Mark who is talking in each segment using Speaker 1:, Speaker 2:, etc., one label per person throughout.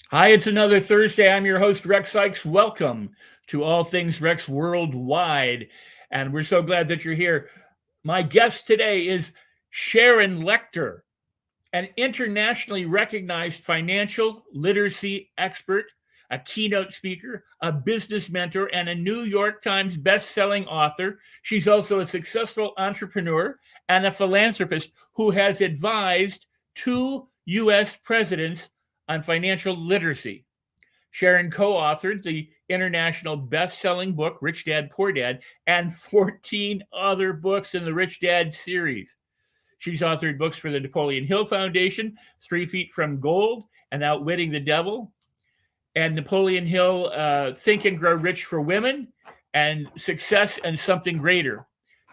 Speaker 1: Hi, it's another Thursday. I'm your host, Rex Sikes. Welcome to All Things Rex Worldwide. And we're so glad that you're here. My guest today is Sharon Lechter, an internationally recognized financial literacy expert, a keynote speaker, a business mentor, and a New York Times bestselling author. She's also a successful entrepreneur and a philanthropist who has advised two U.S. presidents on financial literacy. Sharon co authored the international best selling book, Rich Dad, Poor Dad, and 14 other books in the Rich Dad series. She's authored books for the Napoleon Hill Foundation, 3 Feet from Gold, and Outwitting the Devil, and Napoleon Hill Think and Grow Rich for Women, and Success and Something Greater.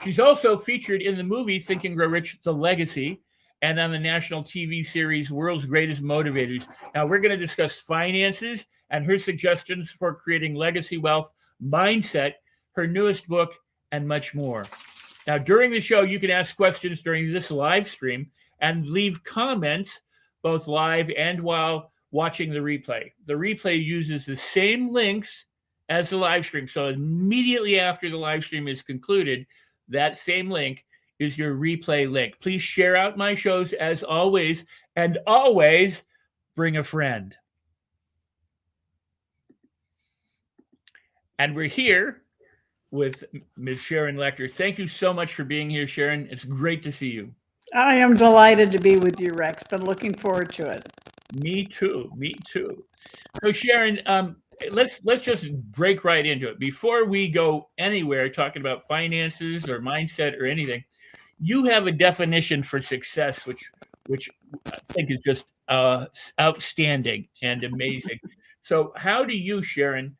Speaker 1: She's also featured in the movie Think and Grow Rich, The Legacy, and on the national TV series World's Greatest Motivators. Now, we're going to discuss finances and her suggestions for creating legacy wealth, mindset, her newest book, and much more. Now, during the show, you can ask questions during this live stream and leave comments both live and while watching the replay. The replay uses the same links as the live stream. So immediately after the live stream is concluded, that same link is your replay link. Please share out my shows as always, and always bring a friend. And we're here with Ms. Sharon Lechter. Thank you so much for being here, Sharon. It's great to see you.
Speaker 2: I am delighted to be with you, Rex. Been looking forward to it.
Speaker 1: Me too. Me too. So, Sharon, let's just break right into it. Before we go anywhere talking about finances or mindset or anything, you have a definition for success, which I think is just outstanding and amazing. So, how do you, Sharon,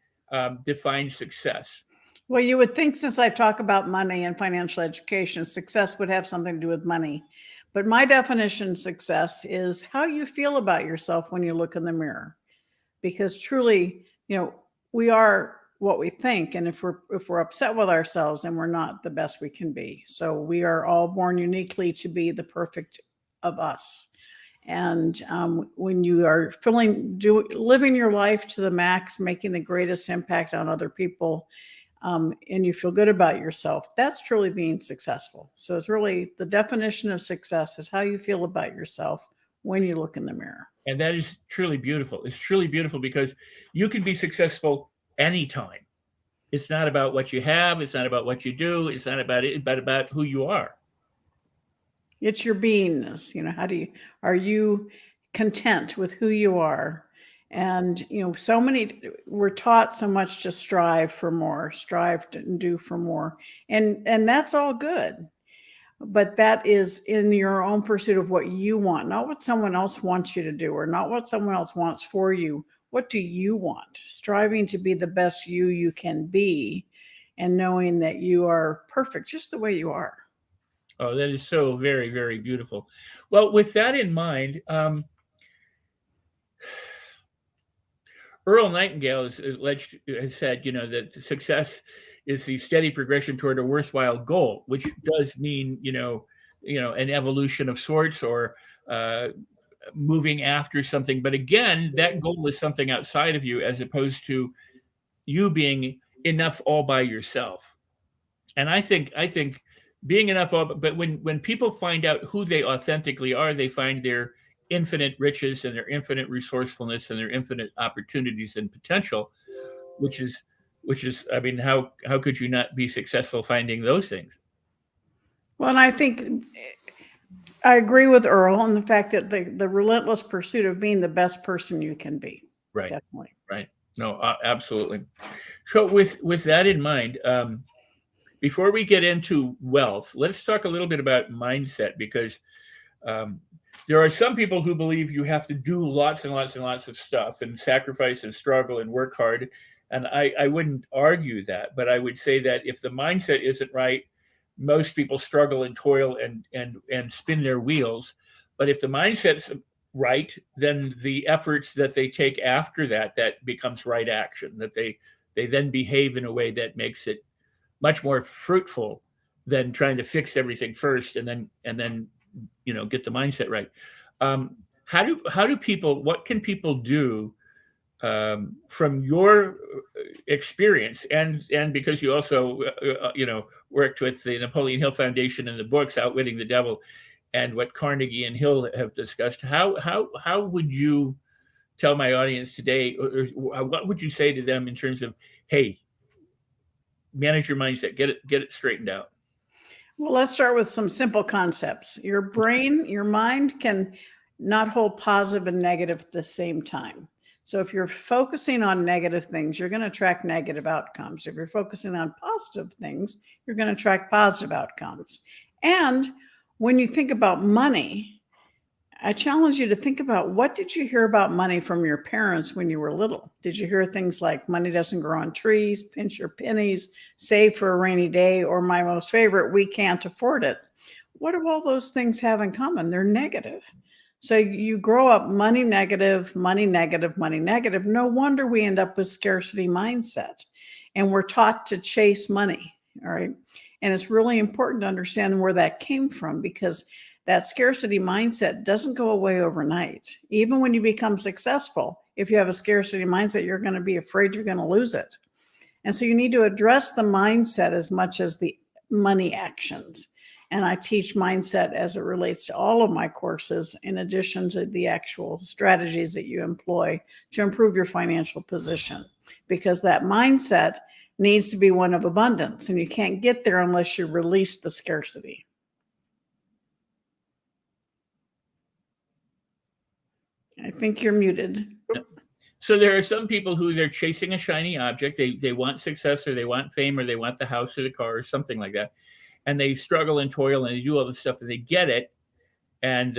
Speaker 1: define success?
Speaker 2: Well, you would think since I talk about money and financial education, success would have something to do with money. But my definition of success is how you feel about yourself when you look in the mirror. Because truly, we are what we think. And if we're upset with ourselves, then we're not the best we can be. So we are all born uniquely to be the perfect of us. And when you are living your life to the max, making the greatest impact on other people, and you feel good about yourself, that's truly being successful. So it's really the definition of success is how you feel about yourself when you look in the mirror.
Speaker 1: And that is truly beautiful. It's truly beautiful because you can be successful anytime. It's not about what you have. It's not about what you do. It's not about it, but about who you are.
Speaker 2: It's your beingness. Are you content with who you are? And, we're taught so much to strive for more, strive to do for more. And that's all good. But that is in your own pursuit of what you want, not what someone else wants you to do or not what someone else wants for you. What do you want? Striving to be the best you can be and knowing that you are perfect just the way you are.
Speaker 1: Oh, that is so very, very beautiful. Well, with that in mind, Earl Nightingale has said, that success is the steady progression toward a worthwhile goal, which does mean, an evolution of sorts or uh, moving after something. But again, that goal is something outside of you, as opposed to you being enough all by yourself. And I think being enough all, but when people find out who they authentically are, they find their infinite riches and their infinite resourcefulness and their infinite opportunities and potential, which is I mean, how could you not be successful finding those things?
Speaker 2: Well, and I think I agree with Earl on the fact that the relentless pursuit of being the best person you can be.
Speaker 1: Right.
Speaker 2: Definitely.
Speaker 1: Right. No, absolutely. So with that in mind, before we get into wealth, let's talk a little bit about mindset because um, there are some people who believe you have to do lots and lots and lots of stuff and sacrifice and struggle and work hard. And I wouldn't argue that, but I would say that if the mindset isn't right, most people struggle and toil and spin their wheels. But if the mindset's right, then the efforts that they take after that becomes right action. That they then behave in a way that makes it much more fruitful than trying to fix everything first and then get the mindset right. How do people? What can people do from your experience, and because you also worked with the Napoleon Hill Foundation and the books Outwitting the Devil, and what Carnegie and Hill have discussed, how would you tell my audience today, or what would you say to them in terms of, hey, manage your mindset, get it straightened out?
Speaker 2: Well, let's start with some simple concepts. Your brain, your mind can not hold positive and negative at the same time. So if you're focusing on negative things, you're going to attract negative outcomes. If you're focusing on positive things, you're going to attract positive outcomes. And when you think about money, I challenge you to think about, what did you hear about money from your parents when you were little? Did you hear things like money doesn't grow on trees, pinch your pennies, save for a rainy day, or my most favorite, we can't afford it? What do all those things have in common? They're negative. So you grow up money negative, money negative, money negative. No wonder we end up with scarcity mindset, and we're taught to chase money. All right. And it's really important to understand where that came from, because that scarcity mindset doesn't go away overnight. Even when you become successful, if you have a scarcity mindset, you're going to be afraid you're going to lose it. And so you need to address the mindset as much as the money actions. And I teach mindset as it relates to all of my courses, in addition to the actual strategies that you employ to improve your financial position, because that mindset needs to be one of abundance, and you can't get there unless you release the scarcity. I think you're muted.
Speaker 1: So there are some people who they're chasing a shiny object. They want success, or they want fame, or they want the house or the car or something like that. And they struggle and toil and they do all this stuff and they get it. And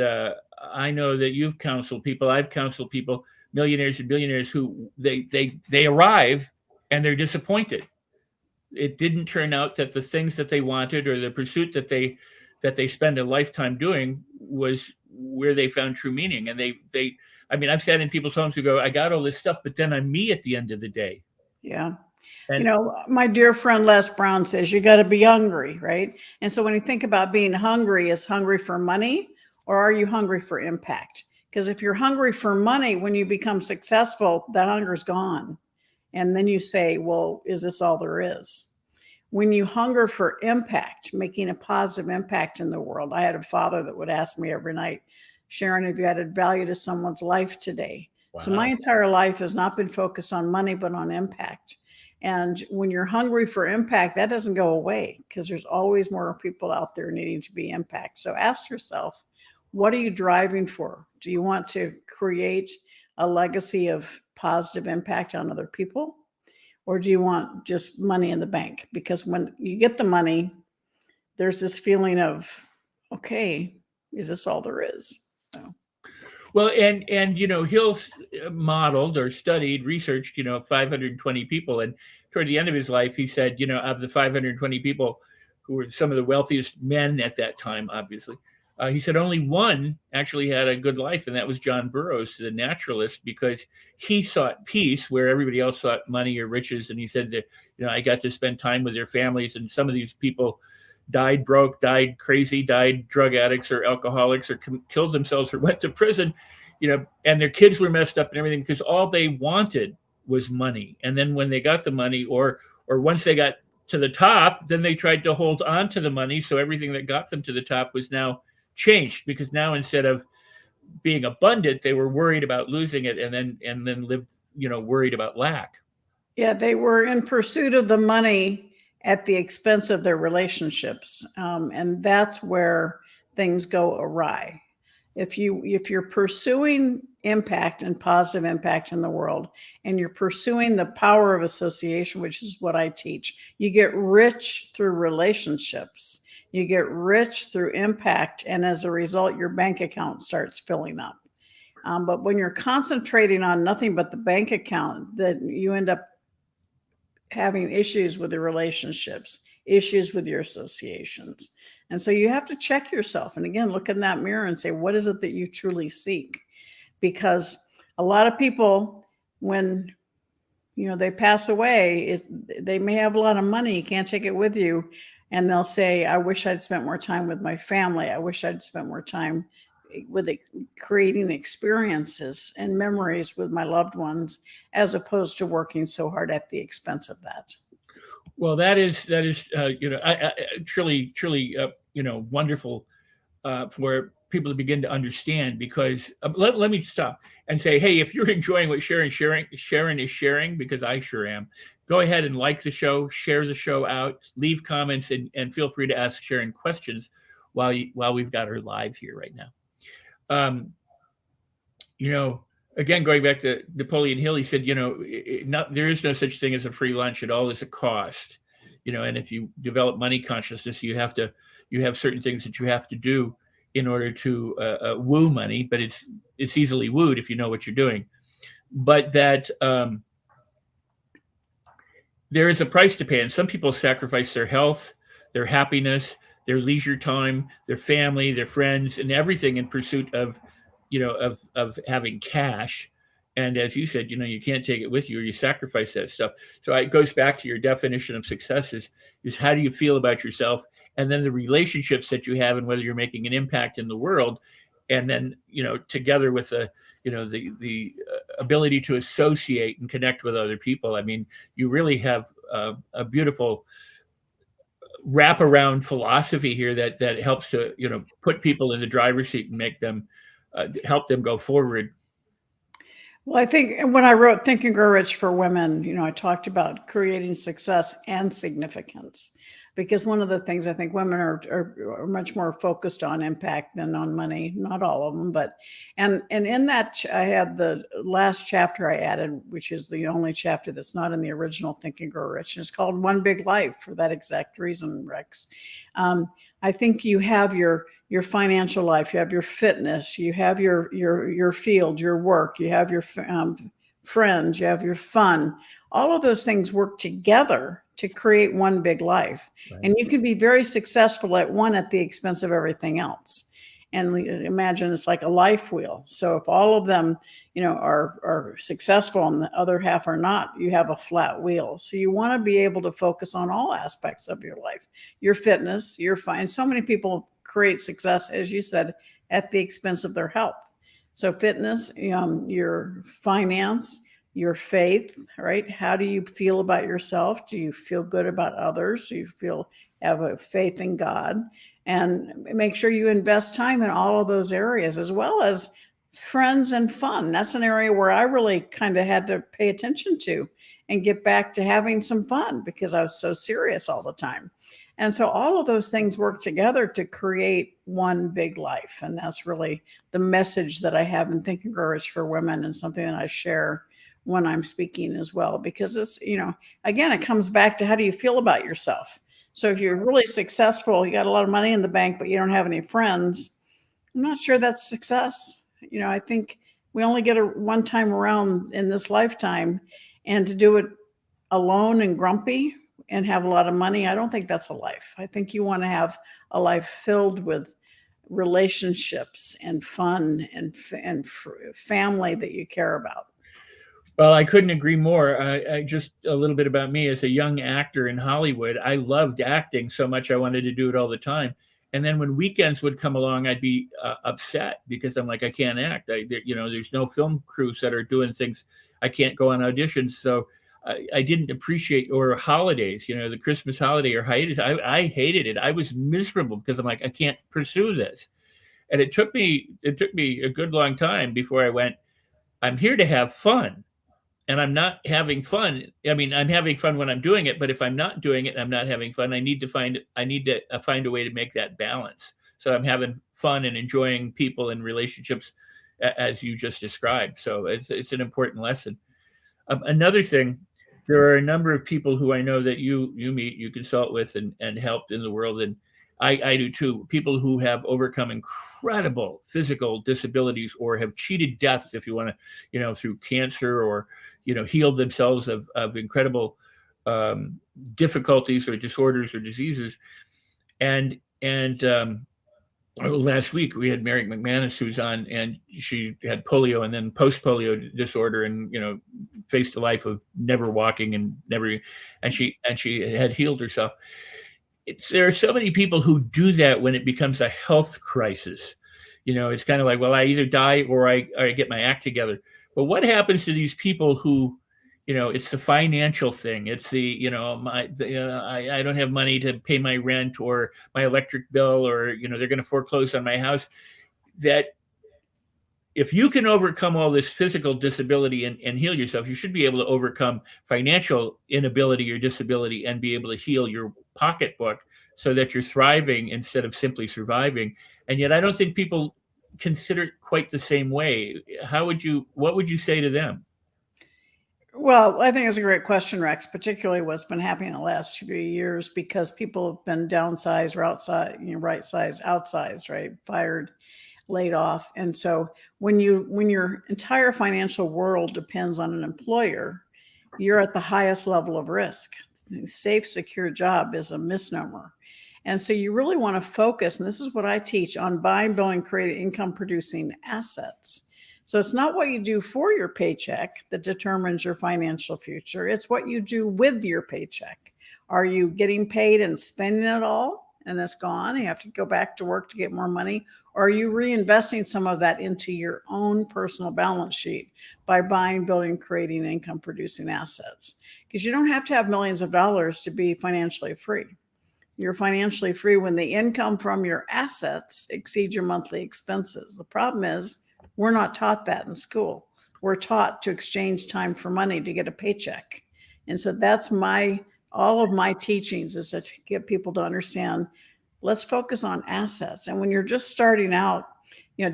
Speaker 1: I know that you've counseled people, I've counseled people, millionaires and billionaires, who they arrive and they're disappointed. It didn't turn out that the things that they wanted, or the pursuit that they spend a lifetime doing, was where they found true meaning. And they I mean, I've sat in people's homes who go, I got all this stuff, but then I'm me at the end of the day.
Speaker 2: Yeah.
Speaker 1: And
Speaker 2: My dear friend Les Brown says you got to be hungry, right? And so when you think about being hungry, is hungry for money, or are you hungry for impact? Because if you're hungry for money, when you become successful, that hunger's gone. And then you say, well, is this all there is? When you hunger for impact, making a positive impact in the world. I had a father that would ask me every night, Sharon, have you added value to someone's life today? Wow. So my entire life has not been focused on money, but on impact. And when you're hungry for impact, that doesn't go away, because there's always more people out there needing to be impact. So ask yourself, what are you driving for? Do you want to create a legacy of positive impact on other people? Or do you want just money in the bank? Because when you get the money, there's this feeling of, okay, is this all there is? So.
Speaker 1: Well, and Hill modeled or studied, researched, 520 people, and toward the end of his life, he said, of the 520 people who were some of the wealthiest men at that time, obviously, he said only one actually had a good life, and that was John Burroughs, the naturalist, because he sought peace where everybody else sought money or riches. And he said that, I got to spend time with their families, and some of these people died broke, died crazy, died drug addicts or alcoholics, or killed themselves, or went to prison, and their kids were messed up and everything, because all they wanted was money. And then when they got the money, or once they got to the top, then they tried to hold on to the money. So everything that got them to the top was now changed, because now instead of being abundant, they were worried about losing it, and then lived, worried about lack.
Speaker 2: Yeah, they were in pursuit of the money at the expense of their relationships. And that's where things go awry. If you're pursuing impact and positive impact in the world, and you're pursuing the power of association, which is what I teach, you get rich through relationships. You get rich through impact. And as a result, your bank account starts filling up. But when you're concentrating on nothing but the bank account, then you end up having issues with your relationships, issues with your associations. And so you have to check yourself. And again, look in that mirror and say, what is it that you truly seek? Because a lot of people, when they pass away, they may have a lot of money, you can't take it with you. And they'll say, I wish I'd spent more time with my family. I wish I'd spent more time creating experiences and memories with my loved ones, as opposed to working so hard at the expense of that.
Speaker 1: Well, that is truly wonderful for people to begin to understand. Because let me stop and say, hey, if you're enjoying what Sharon is sharing, because I sure am, go ahead and like the show, share the show out, leave comments, and feel free to ask Sharon questions while we've got her live here right now. You know, again, going back to Napoleon Hill, he said, there is no such thing as a free lunch. It all is a cost. And if you develop money consciousness, you have certain things that you have to do in order to woo money, but it's easily wooed if you know what you're doing. But that there is a price to pay, and some people sacrifice their health, their happiness, their leisure time, their family, their friends, and everything in pursuit of having cash. And as you said, you can't take it with you, or you sacrifice that stuff. So it goes back to your definition of success is how do you feel about yourself, and then the relationships that you have, and whether you're making an impact in the world, and then together with the ability to associate and connect with other people. I mean, you really have a beautiful wraparound philosophy here that helps to put people in the driver's seat and make them help them go forward.
Speaker 2: Well, I think when I wrote Think and Grow Rich for Women, I talked about creating success and significance, because one of the things I think women are much more focused on impact than on money. Not all of them, but and in that I had the last chapter I added, which is the only chapter that's not in the original Think and Grow Rich, and it's called One Big Life, for that exact reason, Rex. I think you have your financial life, you have your fitness, you have your field, your work, you have your friends, you have your fun. All of those things work together to create one big life. Right. And you can be very successful at one at the expense of everything else. And imagine it's like a life wheel. So if all of them, are successful and the other half are not, you have a flat wheel. So you want to be able to focus on all aspects of your life, your fitness, your fine. So many people create success, as you said, at the expense of their health. So fitness, your finance, your faith, right? How do you feel about yourself? Do you feel good about others? Do you have a faith in God? And make sure you invest time in all of those areas, as well as friends and fun. That's an area where I really kind of had to pay attention to and get back to having some fun, because I was so serious all the time. And so all of those things work together to create one big life. And that's really the message that I have in Think and Grow Rich for Women, and something that I share when I'm speaking as well, because it's, again, it comes back to how do you feel about yourself? So if you're really successful, you got a lot of money in the bank, but you don't have any friends, I'm not sure that's success. I think we only get one time around in this lifetime, and to do it alone and grumpy and have a lot of money, I don't think that's a life. I think you want to have a life filled with relationships and fun and family that you care about.
Speaker 1: Well, I couldn't agree more. I just a little bit about me. As a young actor in Hollywood, I loved acting so much I wanted to do it all the time. And then when weekends would come along, I'd be upset, because I'm like, I can't act. There's no film crews that are doing things. I can't go on auditions. So I didn't appreciate, or holidays, the Christmas holiday or hiatus. I hated it. I was miserable, because I'm like, I can't pursue this. And it took me a good long time before I went, I'm here to have fun. And I'm not having fun. I mean, I'm having fun when I'm doing it, but if I'm not doing it and I'm not having fun, I need to find a way to make that balance. So I'm having fun and enjoying people and relationships, as you just described. So it's an important lesson. Another thing, there are a number of people who I know that you meet, you consult with, and help in the world, and I do too. People who have overcome incredible physical disabilities, or have cheated death, if you want to, through cancer, or healed themselves of incredible difficulties or disorders or diseases. And last week we had Mary McManus, who's on, and she had polio and then post-polio disorder, and faced a life of never walking and she had healed herself. There are so many people who do that when it becomes a health crisis. It's kind of like, well, I either die or I get my act together. But what happens to these people who, it's the financial thing. It's the, I don't have money to pay my rent or my electric bill, or, they're going to foreclose on my house. That if you can overcome all this physical disability and heal yourself, you should be able to overcome financial inability or disability and be able to heal your pocketbook so that you're thriving instead of simply surviving. And yet I don't think people consider it quite the same way. What would you say to them?
Speaker 2: Well, I think it's a great question, Rex, particularly what's been happening in the last few years, because people have been downsized or outside, right sized, outsized, right? Fired, laid off. And so when your entire financial world depends on an employer, you're at the highest level of risk. A safe, secure job is a misnomer. And so you really want to focus, and this is what I teach, on buying, building, creating income producing assets. So it's not what you do for your paycheck that determines your financial future. It's what you do with your paycheck. Are you getting paid and spending it all and it's gone? You have to go back to work to get more money. Or are you reinvesting some of that into your own personal balance sheet by buying, building, creating income producing assets? Because you don't have to have millions of dollars to be financially free. You're financially free when the income from your assets exceeds your monthly expenses. The problem is we're not taught that in school. We're taught to exchange time for money to get a paycheck. And so that's all of my teachings is to get people to understand, let's focus on assets. And when you're just starting out,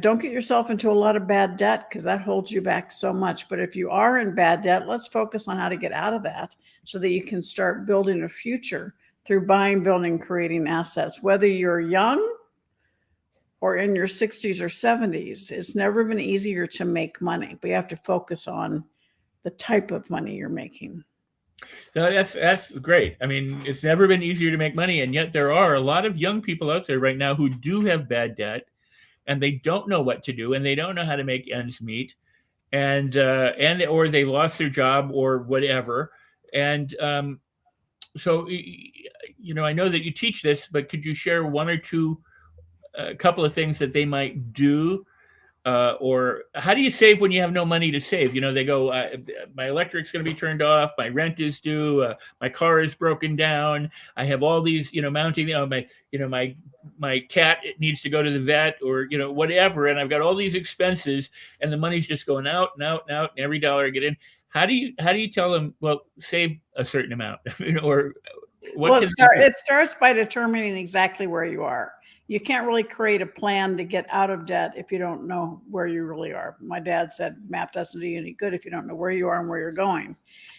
Speaker 2: don't get yourself into a lot of bad debt because that holds you back so much. But if you are in bad debt, let's focus on how to get out of that so that you can start building a future through buying, building, creating assets. Whether you're young or in your 60s or 70s, it's never been easier to make money, but you have to focus on the type of money you're making.
Speaker 1: No, that's great. I mean, it's never been easier to make money, and yet there are a lot of young people out there right now who do have bad debt, and they don't know what to do, and they don't know how to make ends meet, and or they lost their job or whatever, and so I know that you teach this, but could you share one or two, a couple of things that they might do? Or how do you save when you have no money to save? They go, my electric's going to be turned off, my rent is due, my car is broken down, I have all these, mounting, my cat needs to go to the vet, or whatever, and I've got all these expenses, and the money's just going out and out and out, and every dollar I get in. How do you tell them, well, save a certain amount, or what?
Speaker 2: Well, it starts by determining exactly where you are. You can't really create a plan to get out of debt if you don't know where you really are. My dad said, map doesn't do you any good if you don't know where you are and where you're going.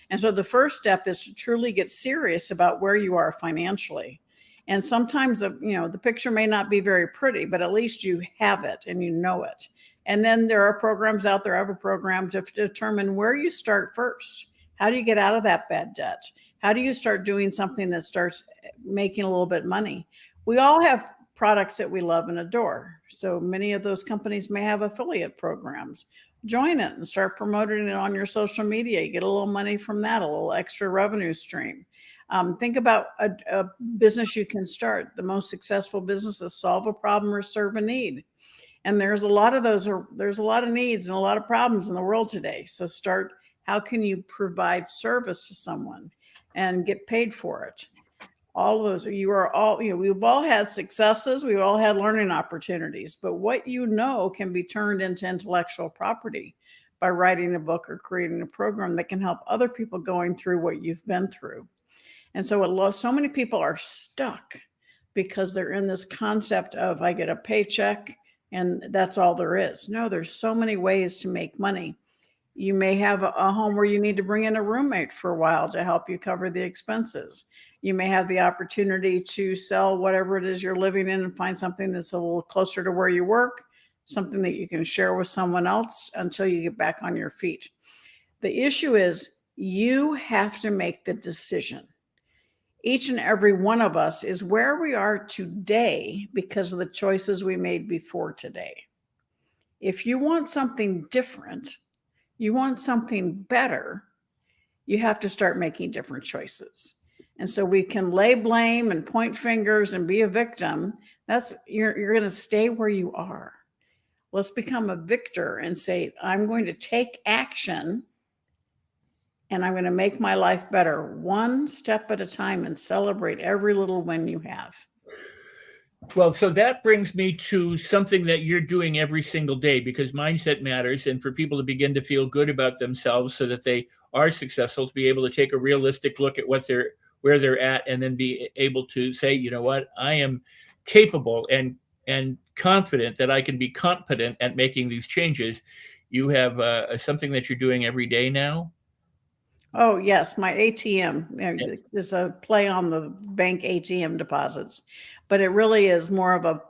Speaker 2: And so the first step is to truly get serious about where you are financially. And sometimes, the picture may not be very pretty, but at least you have it and you know it. And then there are programs out there. I have a program to determine where you start first. How do you get out of that bad debt? How do you start doing something that starts making a little bit of money? We all have products that we love and adore. So many of those companies may have affiliate programs. Join it and start promoting it on your social media. You get a little money from that, a little extra revenue stream. Think about a business you can start. The most successful businesses solve a problem or serve a need. And there's a lot of those, there's a lot of needs and a lot of problems in the world today. So start, how can you provide service to someone and get paid for it? All of those, we've all had successes. We've all had learning opportunities, but what can be turned into intellectual property by writing a book or creating a program that can help other people going through what you've been through. And so many people are stuck because they're in this concept of, I get a paycheck and that's all there is. No, there's so many ways to make money. You may have a home where you need to bring in a roommate for a while to help you cover the expenses. You may have the opportunity to sell whatever it is you're living in and find something that's a little closer to where you work, something that you can share with someone else until you get back on your feet. The issue is you have to make the decision. Each and every one of us is where we are today because of the choices we made before today. If you want something different, you want something better, you have to start making different choices. And so we can lay blame and point fingers and be a victim. You're going to stay where you are. Let's become a victor and say, I'm going to take action and I'm going to make my life better one step at a time and celebrate every little win you have.
Speaker 1: Well, so that brings me to something that you're doing every single day, because mindset matters. And for people to begin to feel good about themselves so that they are successful, to be able to take a realistic look at where they're at, and then be able to say, you know what, I am capable and confident that I can be competent at making these changes. You have something that you're doing every day now.
Speaker 2: Oh, yes, my ATM. There's a play on the bank ATM deposits, but it really is more of a,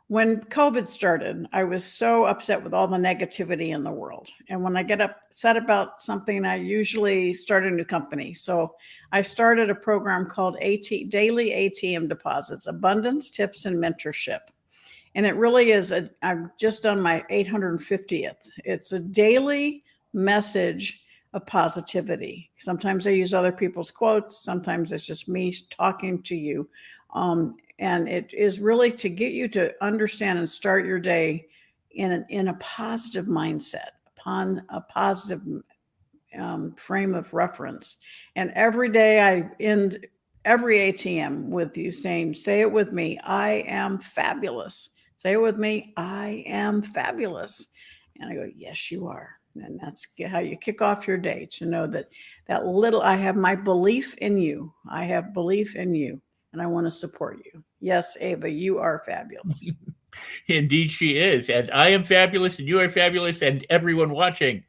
Speaker 2: when COVID started, I was so upset with all the negativity in the world. And when I get upset about something, I usually start a new company. So I started a program called Daily ATM Deposits, Abundance, Tips, and Mentorship. And it really is, I've just done my 850th. It's a daily message of positivity. Sometimes I use other people's quotes. Sometimes it's just me talking to you. And it is really to get you to understand and start your day in a positive mindset, upon a positive frame of reference. And every day I end every ATM with you saying, say it with me, I am fabulous. Say it with me, I am fabulous. And I go, yes, you are. And that's how you kick off your day, to know that I have my belief in you. I have belief in you, and I want to support you. Yes, Ava, you are fabulous.
Speaker 1: Indeed, she is. And I am fabulous, and you are fabulous, and everyone watching,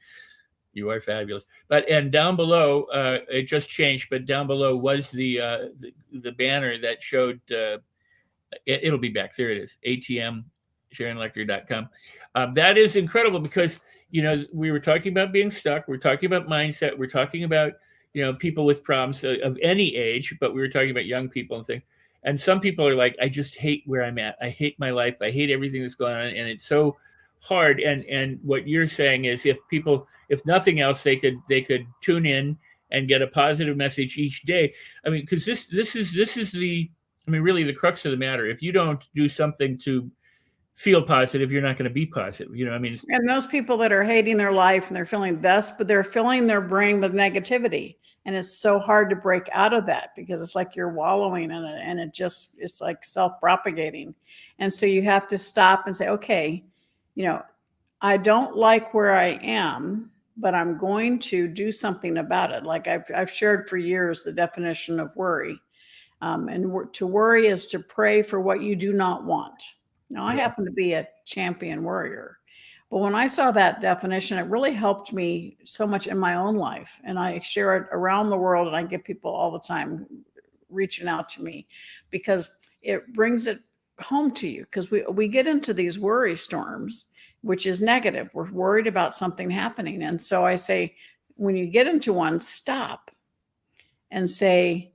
Speaker 1: you are fabulous. But and down below, it just changed. But down below was the banner that showed. It'll be back. There it is. ATM, SharonLechter.com. That is incredible, because we were talking about being stuck. We're talking about mindset. We're talking about people with problems of any age, but we were talking about young people and things. And some people are like, I just hate where I'm at. I hate my life. I hate everything that's going on, and it's so hard. And what you're saying is, if nothing else, they could tune in and get a positive message each day. I mean, because this is the, I mean, really the crux of the matter. If you don't do something to feel positive, you're not going to be positive. I mean,
Speaker 2: And those people that are hating their life and they're feeling this, but they're filling their brain with negativity. And it's so hard to break out of that, because it's like you're wallowing in it, and it's like self-propagating. And so you have to stop and say, okay, I don't like where I am, but I'm going to do something about it. Like I've shared for years the definition of worry. To worry is to pray for what you do not want. Now, I
Speaker 1: yeah.
Speaker 2: happen to be a champion worrier, but when I saw that definition, it really helped me so much in my own life. And I share it around the world, and I get people all the time reaching out to me, because it brings it home to you. Because we get into these worry storms, which is negative. We're worried about something happening. And so I say, when you get into one, stop and say,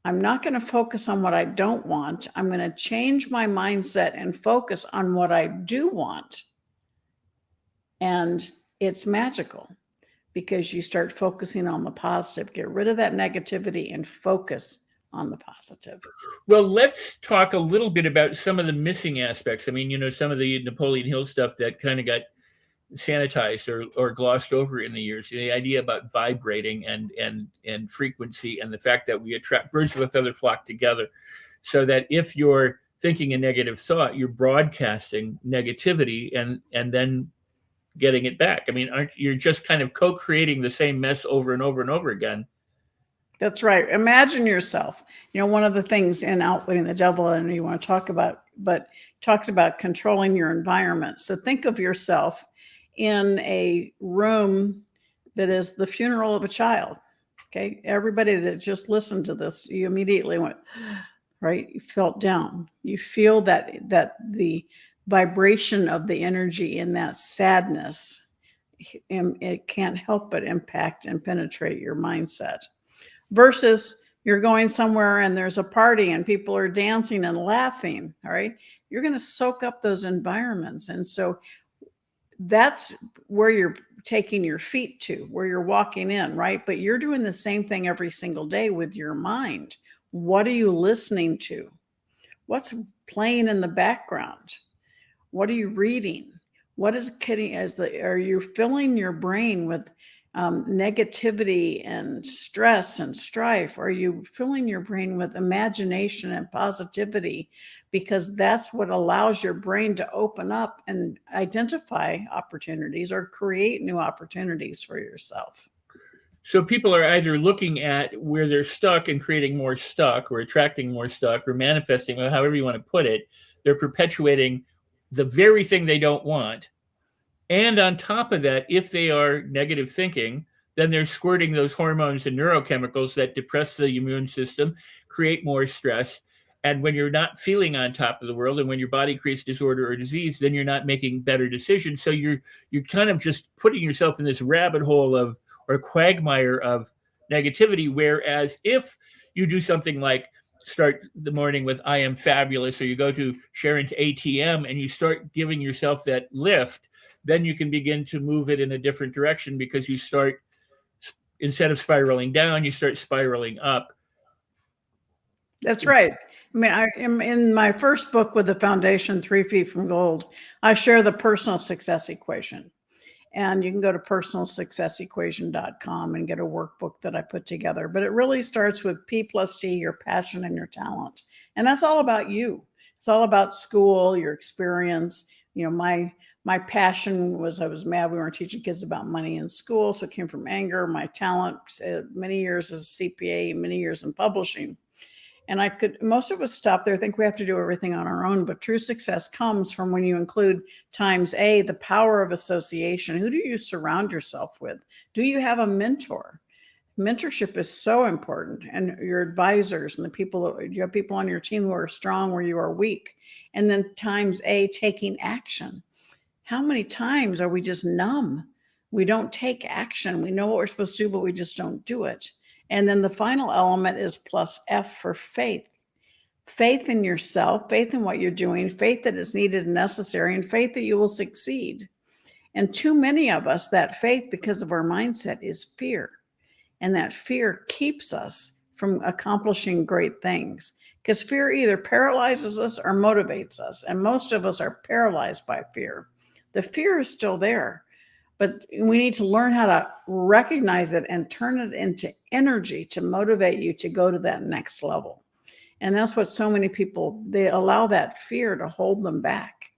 Speaker 2: I'm not going to focus on what I don't want. I'm going to change my mindset and focus on what I do want. And it's magical, because you start focusing on the positive. Get rid of that negativity and focus on the positive.
Speaker 1: Well, let's talk a little bit about some of the missing aspects. I mean, some of the Napoleon Hill stuff that kind of got sanitized or glossed over in the years. The idea about vibrating and frequency, and the fact that we attract, birds of a feather flock together, so that if you're thinking a negative thought, you're broadcasting negativity and then getting it back. I mean, you're just kind of co-creating the same mess over and over and over again.
Speaker 2: That's right. Imagine yourself. One of the things in Outwitting the Devil, and you want to talk about, but talks about controlling your environment. So think of yourself in a room that is the funeral of a child. Okay. Everybody that just listened to this, you immediately went, right? You felt down. You feel that the vibration of the energy in that sadness, it can't help but impact and penetrate your mindset. Versus you're going somewhere and there's a party and people are dancing and laughing. All right. You're going to soak up those environments. And so that's where you're taking your feet to, where you're walking in, right? But you're doing the same thing every single day with your mind. What are you listening to? What's playing in the background? What are you reading? What is kidding? Are you filling your brain with negativity and stress and strife? Are you filling your brain with imagination and positivity? Because that's what allows your brain to open up and identify opportunities or create new opportunities for yourself.
Speaker 1: So people are either looking at where they're stuck and creating more stuck, or attracting more stuck, or manifesting, or however you want to put it. They're perpetuating the very thing they don't want. And on top of that, if they are negative thinking, then they're squirting those hormones and neurochemicals that depress the immune system, create more stress. And when you're not feeling on top of the world, and when your body creates disorder or disease, then you're not making better decisions. So you're kind of just putting yourself in this rabbit hole of, or quagmire of, negativity. Whereas if you do something like start the morning with "I am fabulous," or you go to Sharon's ATM and you start giving yourself that lift, then you can begin to move it in a different direction, because you start, instead of spiraling down, you start spiraling up.
Speaker 2: That's right. I mean, I am in my first book with the foundation, 3 Feet from Gold. I share the personal success equation. And you can go to personalsuccessequation.com and get a workbook that I put together. But it really starts with P plus T, your passion and your talent. And that's all about you. It's all about school, your experience. My passion was, I was mad we weren't teaching kids about money in school. So it came from anger. My talent, many years as a CPA, many years in publishing. And most of us stop there, think we have to do everything on our own, but true success comes from when you include times A, the power of association. Who do you surround yourself with? Do you have a mentor? Mentorship is so important, and your advisors and you have people on your team who are strong where you are weak. And then times A, taking action. How many times are we just numb? We don't take action. We know what we're supposed to do, but we just don't do it. And then the final element is plus F for faith. Faith in yourself, faith in what you're doing, faith that is needed and necessary, and faith that you will succeed. And too many of us, that faith, because of our mindset, is fear. And that fear keeps us from accomplishing great things, because fear either paralyzes us or motivates us. And most of us are paralyzed by fear. The fear is still there, but we need to learn how to recognize it and turn it into energy to motivate you to go to that next level. And that's what so many people, they allow that fear to hold them back.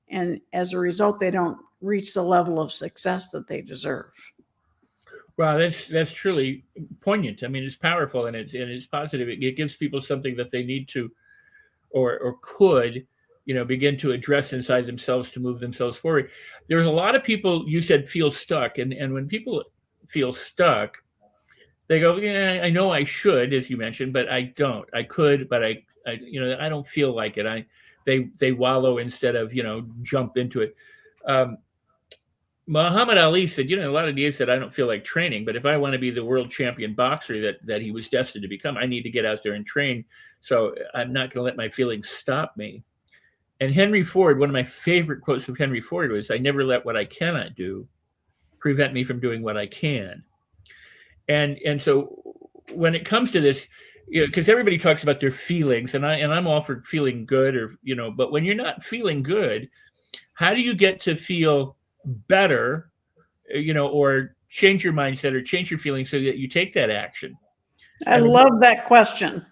Speaker 2: And as a result, they don't reach the level of success that they deserve.
Speaker 1: Wow, that's truly poignant. I mean, it's powerful, and it's positive. It gives people something that they need to, or could, begin to address inside themselves to move themselves forward. There's a lot of people, you said, feel stuck, and when people feel stuck, they go, "Yeah, I know I should," as you mentioned, but I don't. I could, but I don't feel like it. They wallow instead of jump into it. Um, Muhammad Ali said, a lot of days said, "I don't feel like training, but if I want to be the world champion boxer that he was destined to become, I need to get out there and train. So I'm not going to let my feelings stop me." And Henry Ford, one of my favorite quotes of Henry Ford was, "I never let what I cannot do prevent me from doing what I can." And so when it comes to this, because everybody talks about their feelings, and I'm all for feeling good, or but when you're not feeling good, how do you get to feel better, or change your mindset or change your feelings so that you take that action?
Speaker 2: I
Speaker 1: I mean,
Speaker 2: love that question.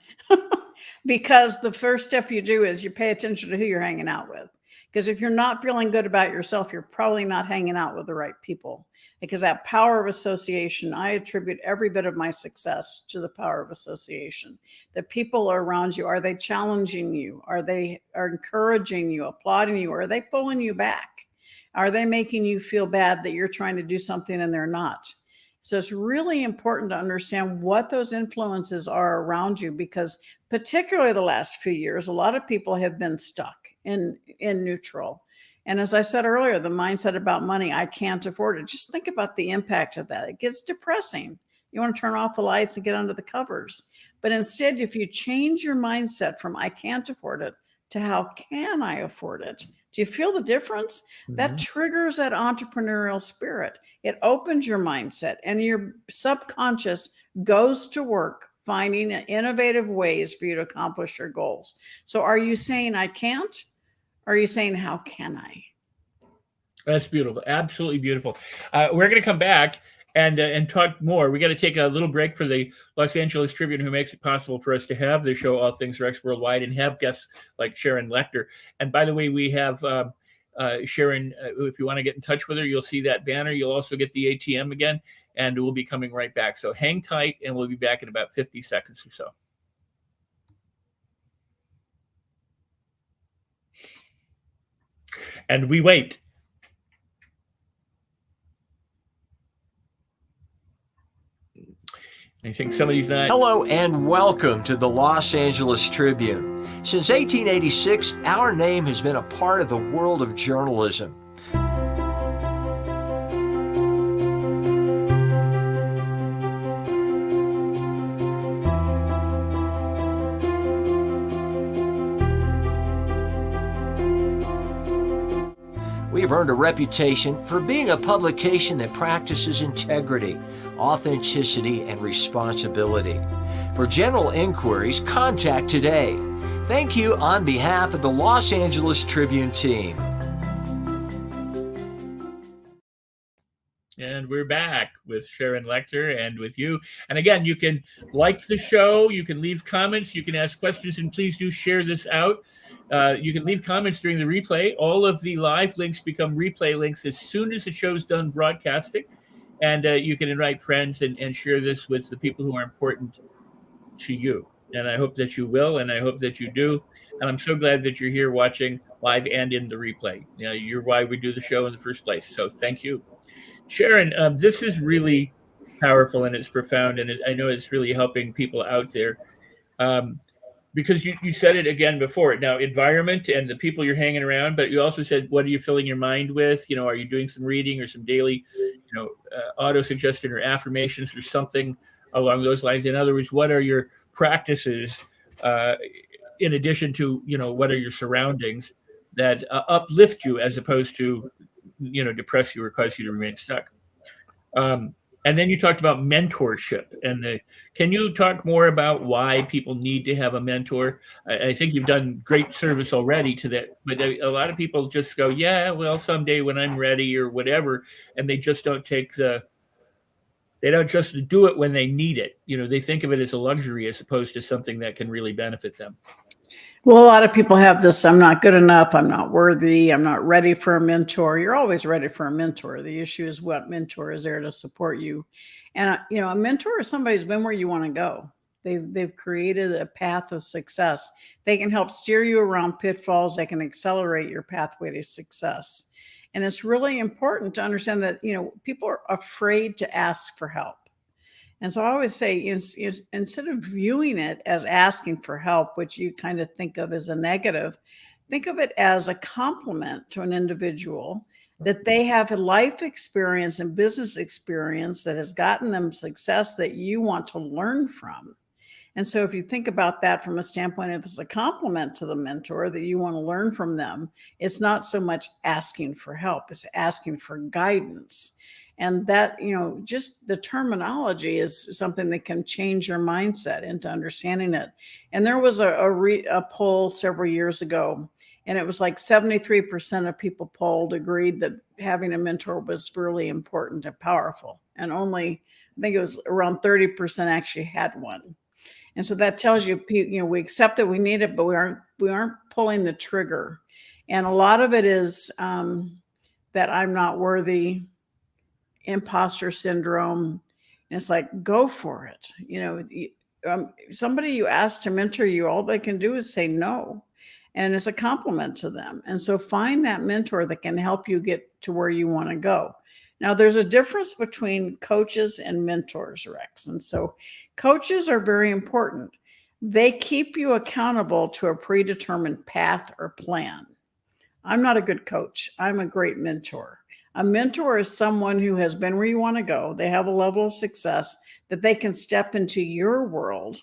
Speaker 2: Because the first step you do is you pay attention to who you're hanging out with. Because if you're not feeling good about yourself, you're probably not hanging out with the right people. Because that power of association, I attribute every bit of my success to the power of association. The people around you, are they challenging you? Are they encouraging you, applauding you? Or are they pulling you back? Are they making you feel bad that you're trying to do something and they're not? So it's really important to understand what those influences are around you, because particularly the last few years, a lot of people have been stuck in neutral. And as I said earlier, the mindset about money, I can't afford it. Just think about the impact of that. It gets depressing. You want to turn off the lights and get under the covers. But instead, if you change your mindset from "I can't afford it" to "How can I afford it?" Do you feel the difference? That triggers that entrepreneurial spirit. It opens your mindset, and your subconscious goes to work finding innovative ways for you to accomplish your goals. So are you saying "I can't"? Or are you saying "How can I"?
Speaker 1: That's beautiful. Absolutely beautiful. We're going to come back and talk more. We got to take a little break for the Los Angeles Tribune, who makes it possible for us to have the show All Things Rex Worldwide and have guests like Sharon Lechter. And by the way, we have Sharon. If you want to get in touch with her, you'll see that banner. You'll also get the ATM again, and we'll be coming right back. So hang tight, and we'll be back in about 50 seconds or so. And we wait. I think somebody's not.
Speaker 3: Hello and welcome to the Los Angeles Tribune. Since 1886, our name has been a part of the world of journalism. We have earned a reputation for being a publication that practices integrity, authenticity, and responsibility. For general inquiries, contact today. Thank you on behalf of the Los Angeles Tribune team.
Speaker 1: And we're back with Sharon Lechter and with you. And again, you can like the show, you can leave comments, you can ask questions, and please do share this out. You can leave comments during the replay. All of the live links become replay links as soon as the show's done broadcasting. And you can invite friends and share this with the people who are important to you. And I hope that you will, and I hope that you do. And I'm so glad that you're here watching live and in the replay. You're why we do the show in the first place. So thank you. Sharon, this is really powerful and it's profound. And I know it's really helping people out there. Because you said it again before. Now, environment and the people you're hanging around, but you also said, what are you filling your mind with? Are you doing some reading or some daily, auto-suggestion or affirmations or something along those lines? In other words, what are your practices in addition to, what are your surroundings that uplift you as opposed to, depress you or cause you to remain stuck? And then you talked about mentorship. And can you talk more about why people need to have a mentor? I think you've done great service already to that. But a lot of people just go, yeah, well, someday when I'm ready or whatever. And they just don't they don't just do it when they need it. They think of it as a luxury as opposed to something that can really benefit them.
Speaker 2: Well, a lot of people have this, I'm not good enough, I'm not worthy, I'm not ready for a mentor. You're always ready for a mentor. The issue is what mentor is there to support you. And, a mentor is somebody who's been where you want to go. They've created a path of success. They can help steer you around pitfalls. They can accelerate your pathway to success. And it's really important to understand that, people are afraid to ask for help. And so I always say, instead of viewing it as asking for help, which you kind of think of as a negative, think of it as a compliment to an individual that they have a life experience and business experience that has gotten them success that you want to learn from. And so if you think about that from a standpoint, if it's a compliment to the mentor that you want to learn from them, it's not so much asking for help, it's asking for guidance. And that, just the terminology is something that can change your mindset into understanding it. And there was a poll several years ago, and it was like 73% of people polled agreed that having a mentor was really important and powerful. And only, I think it was around 30% actually had one. And so that tells you, we accept that we need it, but we aren't pulling the trigger. And a lot of it is that I'm not worthy, imposter syndrome. And it's like, go for it. Somebody you ask to mentor you, all they can do is say no. And it's a compliment to them. And so find that mentor that can help you get to where you want to go. Now, there's a difference between coaches and mentors, Rex. And so coaches are very important. They keep you accountable to a predetermined path or plan. I'm not a good coach. I'm a great mentor. A mentor is someone who has been where you want to go. They have a level of success that they can step into your world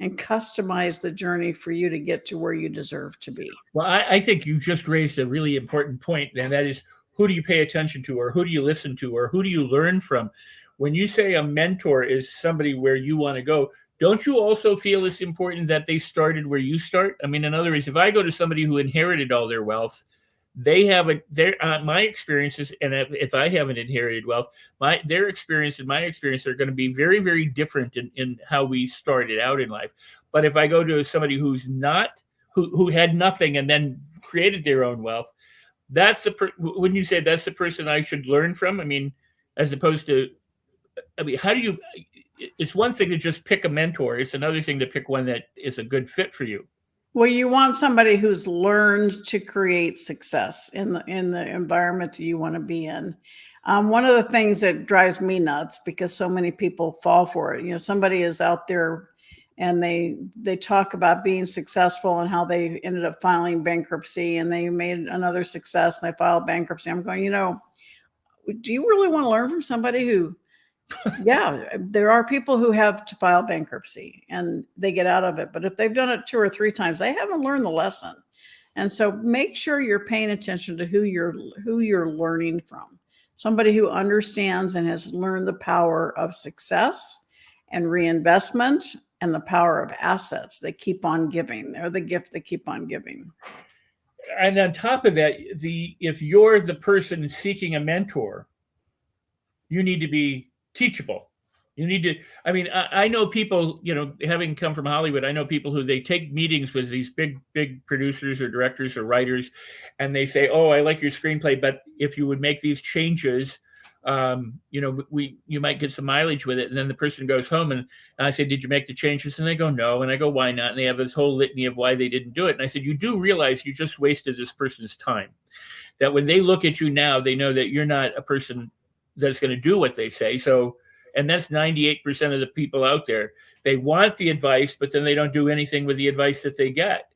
Speaker 2: and customize the journey for you to get to where you deserve to be.
Speaker 1: Well, I think you just raised a really important point, and that is, who do you pay attention to, or who do you listen to, or who do you learn from? When you say a mentor is somebody where you want to go, don't you also feel it's important that they started where you start? I mean, in other words, if I go to somebody who inherited all their wealth, they have my experiences, and if I haven't inherited wealth, their experience and my experience are going to be very, very different in how we started out in life. But if I go to somebody who's not, who had nothing and then created their own wealth, wouldn't you say that's the person I should learn from? I mean, as opposed to, I mean, how do you? It's one thing to just pick a mentor. It's another thing to pick one that is a good fit for you.
Speaker 2: Well, you want somebody who's learned to create success in the environment that you want to be in. One of the things that drives me nuts, because so many people fall for it. You know, somebody is out there and they talk about being successful and how they ended up filing bankruptcy, and they made another success and they filed bankruptcy. I'm going, you know, do you really want to learn from somebody who, yeah, there are people who have to file bankruptcy and they get out of it. But if they've done it 2 or 3 times, they haven't learned the lesson. And so make sure you're paying attention to who you're learning from. Somebody who understands and has learned the power of success and reinvestment and the power of assets that keep on giving. They're the gift that keep on giving.
Speaker 1: And on top of that, if you're the person seeking a mentor, you need to be teachable. You need to, I mean, I know people, you know, having come from Hollywood, I know people who they take meetings with these big producers or directors or writers, and they say, oh, I like your screenplay, but if you would make these changes, you know, you might get some mileage with it. And then the person goes home and I say, did you make the changes? And they go, no. And I go, why not? And they have this whole litany of why they didn't do it. And I said, you do realize you just wasted this person's time, that when they look at you now, they know that you're not a person that's going to do what they say. So, and that's 98% of the people out there. They want the advice, but then they don't do anything with the advice that they get.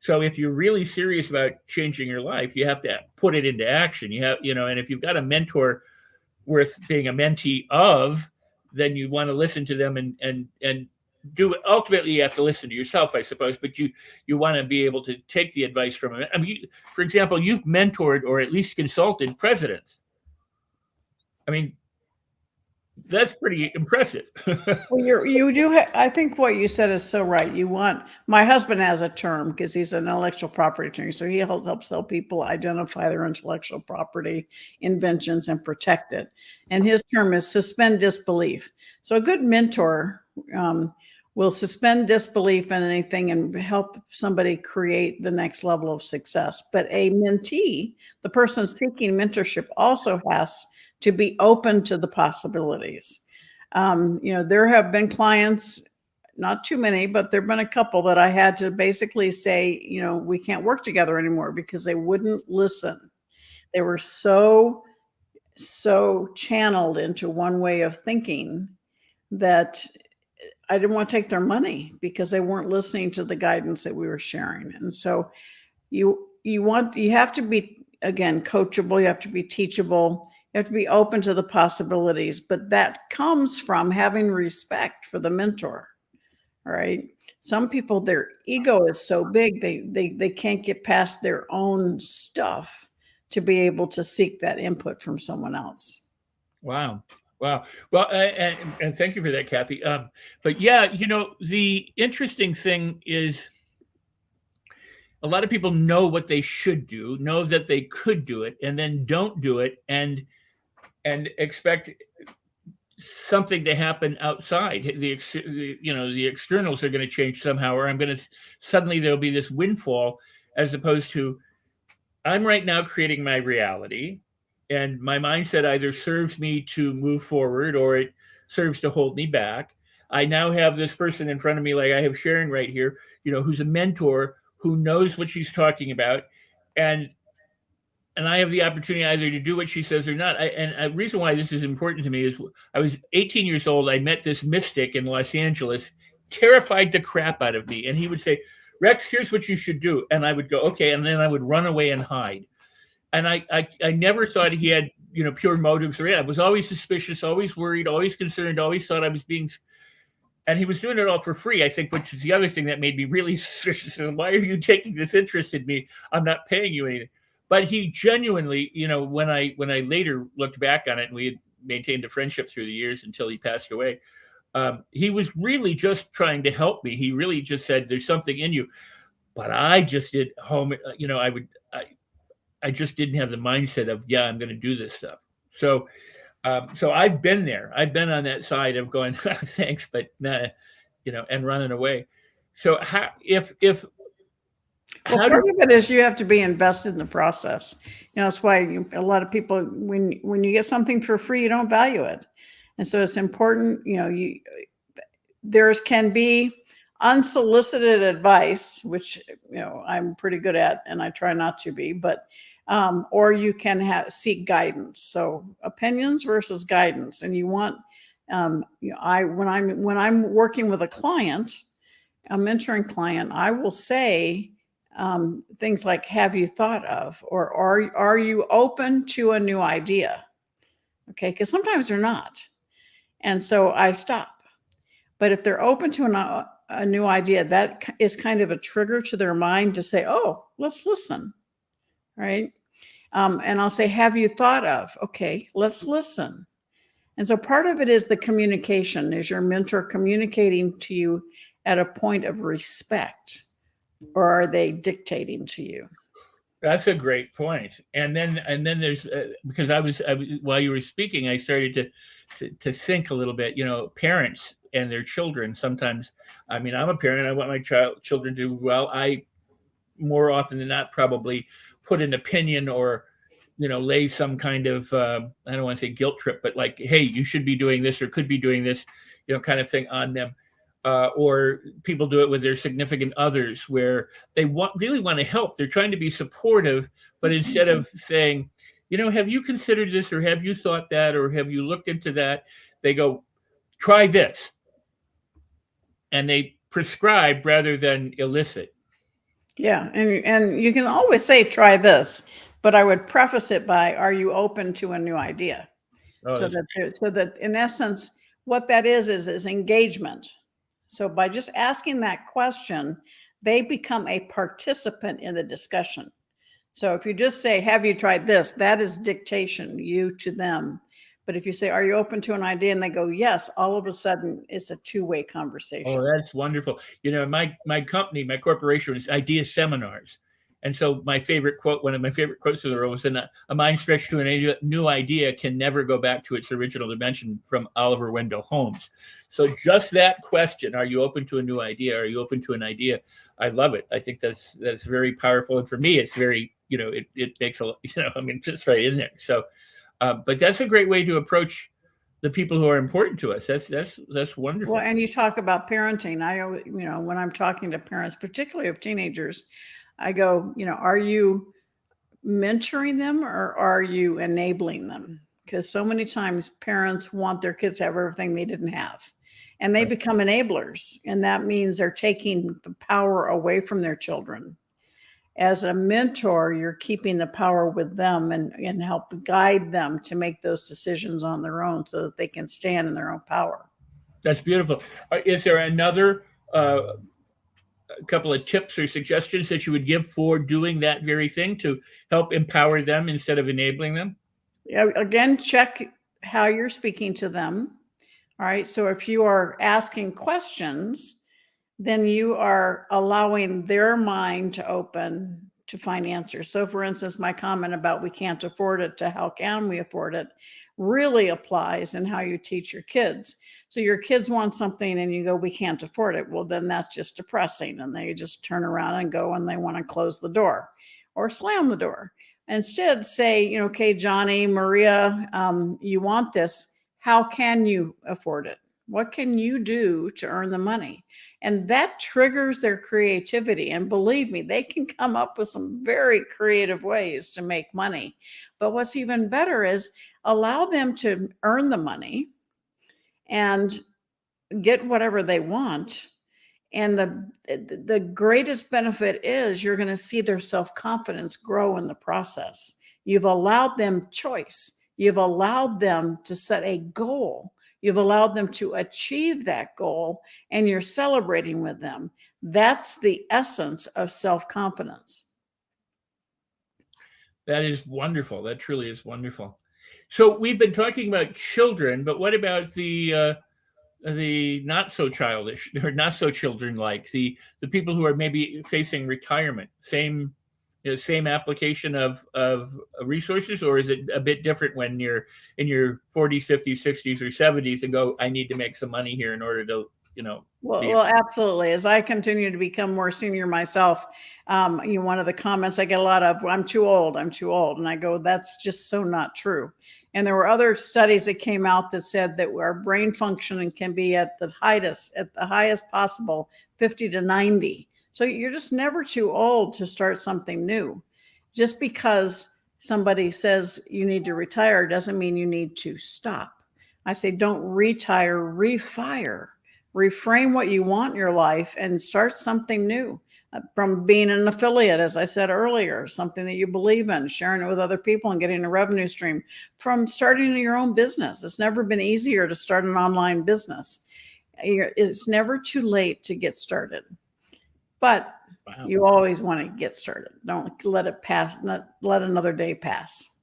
Speaker 1: So if you're really serious about changing your life, you have to put it into action. You have, you know, and if you've got a mentor worth being a mentee of, then you want to listen to them and do it. Ultimately, you have to listen to yourself, I suppose, but you want to be able to take the advice from them. I mean, for example, you've mentored or at least consulted presidents. I mean, that's pretty impressive.
Speaker 2: Well, you do. I think what you said is so right. My husband has a term because he's an intellectual property attorney. So he helps help people identify their intellectual property inventions and protect it. And his term is suspend disbelief. So a good mentor will suspend disbelief in anything and help somebody create the next level of success. But a mentee, the person seeking mentorship, also has to be open to the possibilities. You know, there have been clients, not too many, but there've been a couple that I had to basically say, you know, we can't work together anymore because they wouldn't listen. They were so channeled into one way of thinking that I didn't want to take their money because they weren't listening to the guidance that we were sharing. And so you have to be, again, coachable. You have to be teachable. You have to be open to the possibilities, but that comes from having respect for the mentor. All right. Some people, their ego is so big, they can't get past their own stuff to be able to seek that input from someone else.
Speaker 1: Wow. Well, and thank you for that, Kathy. But yeah, you know, the interesting thing is a lot of people know what they should do, know that they could do it, and then don't do it, and expect something to happen outside. The externals are going to change somehow, or suddenly there'll be this windfall, as opposed to I'm right now creating my reality, and my mindset either serves me to move forward or it serves to hold me back. I now have this person in front of me, like I have Sharon right here, you know, who's a mentor, who knows what she's talking about, and I have the opportunity either to do what she says or not. The reason why this is important to me is I was 18 years old. I met this mystic in Los Angeles, terrified the crap out of me. And he would say, Rex, here's what you should do. And I would go, okay. And then I would run away and hide. And I never thought he had, you know, pure motives or anything. I was always suspicious, always worried, always concerned, always thought I was being, and he was doing it all for free, I think, which is the other thing that made me really suspicious. Why are you taking this interest in me? I'm not paying you anything. But he genuinely, you know, when I later looked back on it, and we had maintained a friendship through the years until he passed away, he was really just trying to help me. He really just said, there's something in you. But I just did home, you know, I I just didn't have the mindset of, yeah, I'm going to do this stuff. So so I've been there. I've been on that side of going, thanks, but nah, and running away. So how if
Speaker 2: Well,
Speaker 1: how
Speaker 2: part
Speaker 1: do
Speaker 2: of it is you have to be invested in the process. That's why a lot of people, when you get something for free, you don't value it. And so it's important, there's can be unsolicited advice, which, I'm pretty good at, and I try not to be, but, or you can seek guidance. So opinions versus guidance. And you want, when I'm working with a client, a mentoring client, I will say things like, have you thought of, or are you open to a new idea? Okay. Because sometimes they're not. And so I stop. But if they're open to a new idea, that is kind of a trigger to their mind to say, oh, let's listen. Right. And I'll say, have you thought of? Okay, let's listen. And so part of it is the communication. Is your mentor communicating to you at a point of respect, or are they dictating to you?
Speaker 1: That's a great point. And then there's because I was while you were speaking, I started to think a little bit. Parents and their children. Sometimes, I mean, I'm a parent. I want my children to do well. I more often than not probably put an opinion or lay some kind of I don't want to say guilt trip, but like, hey, you should be doing this or could be doing this, kind of thing on them. Or people do it with their significant others, where they really want to help. They're trying to be supportive, but instead of saying, have you considered this, or have you thought that, or have you looked into that, they go, try this, and they prescribe rather than elicit.
Speaker 2: Yeah, and you can always say, try this, but I would preface it by, are you open to a new idea? So that in essence, what that is engagement. So by just asking that question, they become a participant in the discussion. So if you just say, have you tried this? That is dictation, you to them. But if you say, are you open to an idea? And they go, yes, all of a sudden it's a two-way conversation.
Speaker 1: Oh, that's wonderful. My company, my corporation was Idea Seminars. And so one of my favorite quotes of the world was, a mind stretched to a new idea can never go back to its original dimension, from Oliver Wendell Holmes. So just that question, are you open to a new idea? Are you open to an idea? I love it. I think that's very powerful. And for me, it's very, it makes it fits right in there. So, but that's a great way to approach the people who are important to us. That's wonderful.
Speaker 2: Well, and you talk about parenting. When I'm talking to parents, particularly of teenagers, I go, are you mentoring them or are you enabling them? Because so many times parents want their kids to have everything they didn't have, and they become enablers. And that means they're taking the power away from their children. As a mentor, you're keeping the power with them and help guide them to make those decisions on their own so that they can stand in their own power.
Speaker 1: That's beautiful. Is there another couple of tips or suggestions that you would give for doing that very thing to help empower them instead of enabling them?
Speaker 2: Yeah, again, check how you're speaking to them. All right. So if you are asking questions, then you are allowing their mind to open to find answers. So for instance, my comment about we can't afford it to how can we afford it really applies in how you teach your kids. So your kids want something and you go, we can't afford it. Well, then that's just depressing. And they just turn around and go and they want to close the door or slam the door. Instead, say, okay, Johnny, Maria, you want this. How can you afford it? What can you do to earn the money? And that triggers their creativity. And believe me, they can come up with some very creative ways to make money. But what's even better is allow them to earn the money and get whatever they want. And the greatest benefit is you're going to see their self-confidence grow in the process. You've allowed them choice. You've allowed them to set a goal. You've allowed them to achieve that goal, and you're celebrating with them. That's the essence of self-confidence.
Speaker 1: That is wonderful. That truly is wonderful. So we've been talking about children, but what about the not so childish or not so children-like, the people who are maybe facing retirement? Same same application of resources, or is it a bit different when you're in your 40s, 50s, 60s, or 70s and go, I need to make some money here in order to,
Speaker 2: Well, absolutely. As I continue to become more senior myself, one of the comments I get a lot of, I'm too old. And I go, that's just so not true. And there were other studies that came out that said that our brain functioning can be at the highest possible 50 to 90. So you're just never too old to start something new. Just because somebody says you need to retire doesn't mean you need to stop. I say, don't retire, refire. Reframe what you want in your life and start something new. From being an affiliate, as I said earlier, something that you believe in, sharing it with other people and getting a revenue stream, from starting your own business. It's never been easier to start an online business. It's never too late to get started, but you always want to get started. Don't let it pass, not let another day pass.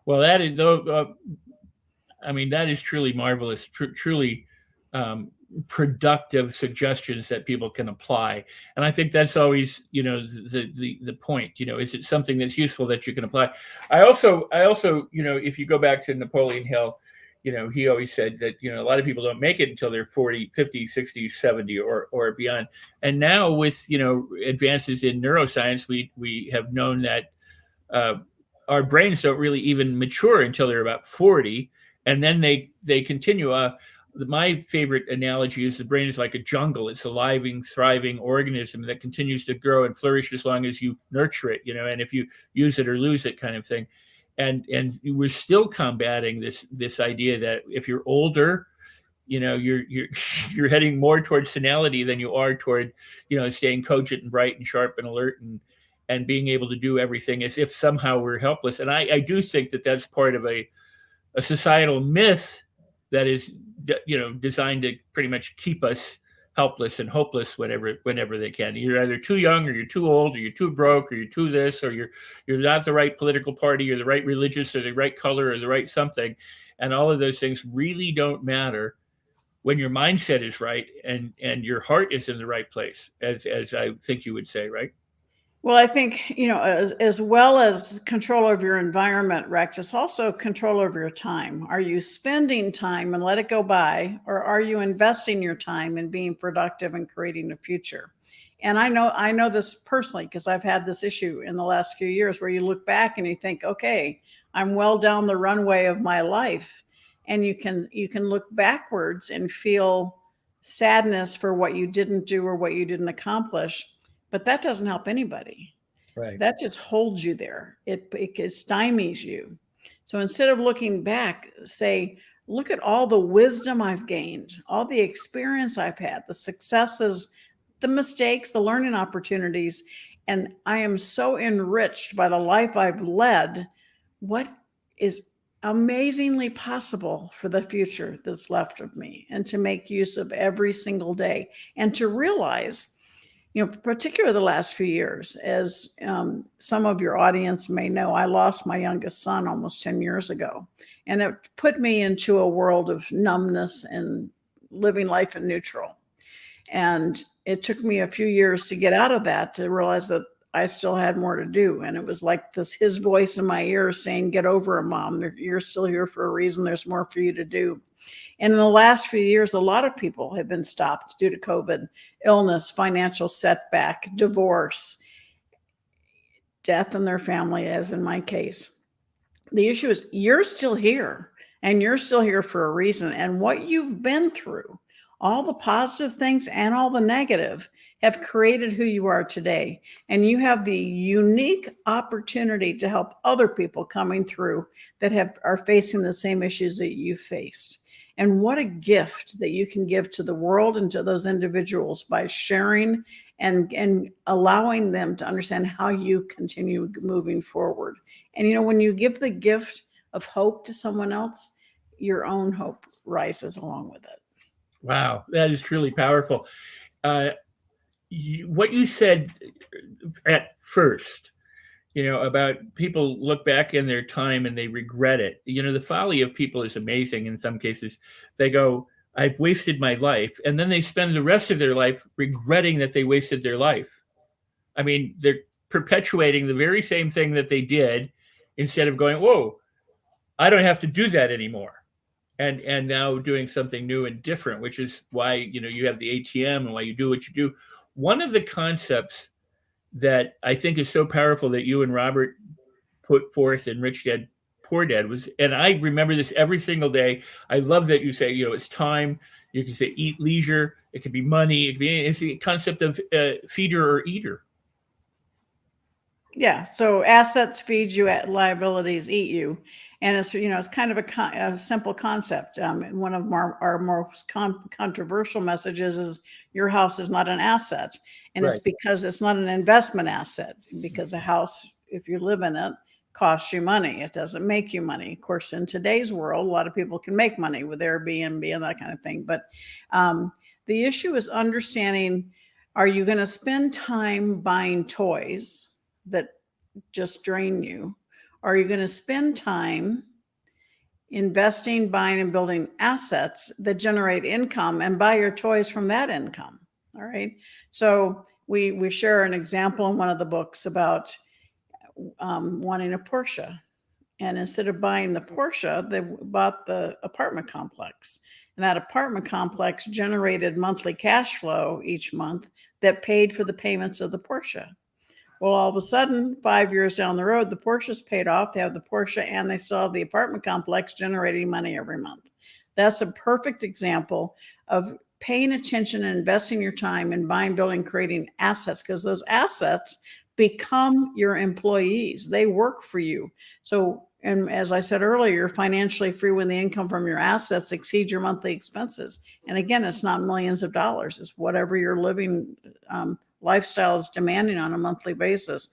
Speaker 1: Well, that is, that is truly marvelous, truly productive suggestions that people can apply. And I think that's always, the point, is it something that's useful that you can apply? I also, if you go back to Napoleon Hill, he always said that, a lot of people don't make it until they're 40, 50, 60, 70 or beyond. And now with, advances in neuroscience, we have known that our brains don't really even mature until they're about 40. And then they continue. My favorite analogy is the brain is like a jungle. It's a living, thriving organism that continues to grow and flourish as long as you nurture it, and if you use it or lose it kind of thing. And we're still combating this idea that if you're older, you're heading more towards senility than you are toward, staying cogent and bright and sharp and alert and being able to do everything as if somehow we're helpless. And I do think that that's part of a societal myth that is, designed to pretty much keep us helpless and hopeless whenever they can. You're either too young, or you're too old, or you're too broke, or you're too this, or you're not the right political party, or the right religious, or the right color, or the right something. And all of those things really don't matter when your mindset is right and your heart is in the right place, as I think you would say, right?
Speaker 2: Well, I think, as well as control over your environment, Rex, it's also control over your time. Are you spending time and let it go by, or are you investing your time in being productive and creating a future? And I know this personally, because I've had this issue in the last few years where you look back and you think, okay, I'm well down the runway of my life. And you can look backwards and feel sadness for what you didn't do or what you didn't accomplish. But that doesn't help anybody.
Speaker 1: Right.
Speaker 2: That just holds you there. It stymies you. So instead of looking back, say, look at all the wisdom I've gained, all the experience I've had, the successes, the mistakes, the learning opportunities. And I am so enriched by the life I've led. What is amazingly possible for the future that's left of me, and to make use of every single day, and to realize, particularly the last few years, as some of your audience may know, I lost my youngest son almost 10 years ago. And it put me into a world of numbness and living life in neutral. And it took me a few years to get out of that, to realize that I still had more to do. And it was like his voice in my ear saying, get over it, Mom. You're still here for a reason. There's more for you to do. And in the last few years, a lot of people have been stopped due to COVID, illness, financial setback, divorce, death in their family, as in my case. The issue is you're still here, and you're still here for a reason. And what you've been through, all the positive things and all the negative, have created who you are today. And you have the unique opportunity to help other people coming through that are facing the same issues that you faced. And what a gift that you can give to the world and to those individuals by sharing and allowing them to understand how you continue moving forward. And, when you give the gift of hope to someone else, your own hope rises along with it.
Speaker 1: Wow, that is truly powerful. What you said at first, about people look back in their time and they regret it. The folly of people is amazing. In some cases, they go, I've wasted my life. And then they spend the rest of their life regretting that they wasted their life. I mean, they're perpetuating the very same thing that they did instead of going, whoa, I don't have to do that anymore. And now doing something new and different, which is why, you have the ATM and why you do what you do. One of the concepts that I think is so powerful that you and Robert put forth in Rich Dad, Poor Dad was, and I remember this every single day. I love that you say, it's time. You can say eat leisure. It could be money. It's the concept of feeder or eater.
Speaker 2: Yeah. So assets feed you, liabilities eat you. And it's, it's kind of a simple concept. One of our most controversial messages is your house is not an asset. And It's because it's not an investment asset, because a house, if you live in it, costs you money. It doesn't make you money. Of course, in today's world, a lot of people can make money with Airbnb and that kind of thing. But the issue is understanding, are you going to spend time buying toys that just drain you? Are you going to spend time investing, buying, and building assets that generate income and buy your toys from that income? All right. So we share an example in one of the books about wanting a Porsche. And instead of buying the Porsche, they bought the apartment complex. And that apartment complex generated monthly cash flow each month that paid for the payments of the Porsche. Well, all of a sudden, 5 years down the road, the Porsche's paid off. They have the Porsche and they still have the apartment complex generating money every month. That's a perfect example of paying attention and investing your time in buying, building, creating assets, because those assets become your employees. They work for you. So, and as I said earlier, you're financially free when the income from your assets exceeds your monthly expenses. And again, it's not millions of dollars. It's whatever your living lifestyle is demanding on a monthly basis.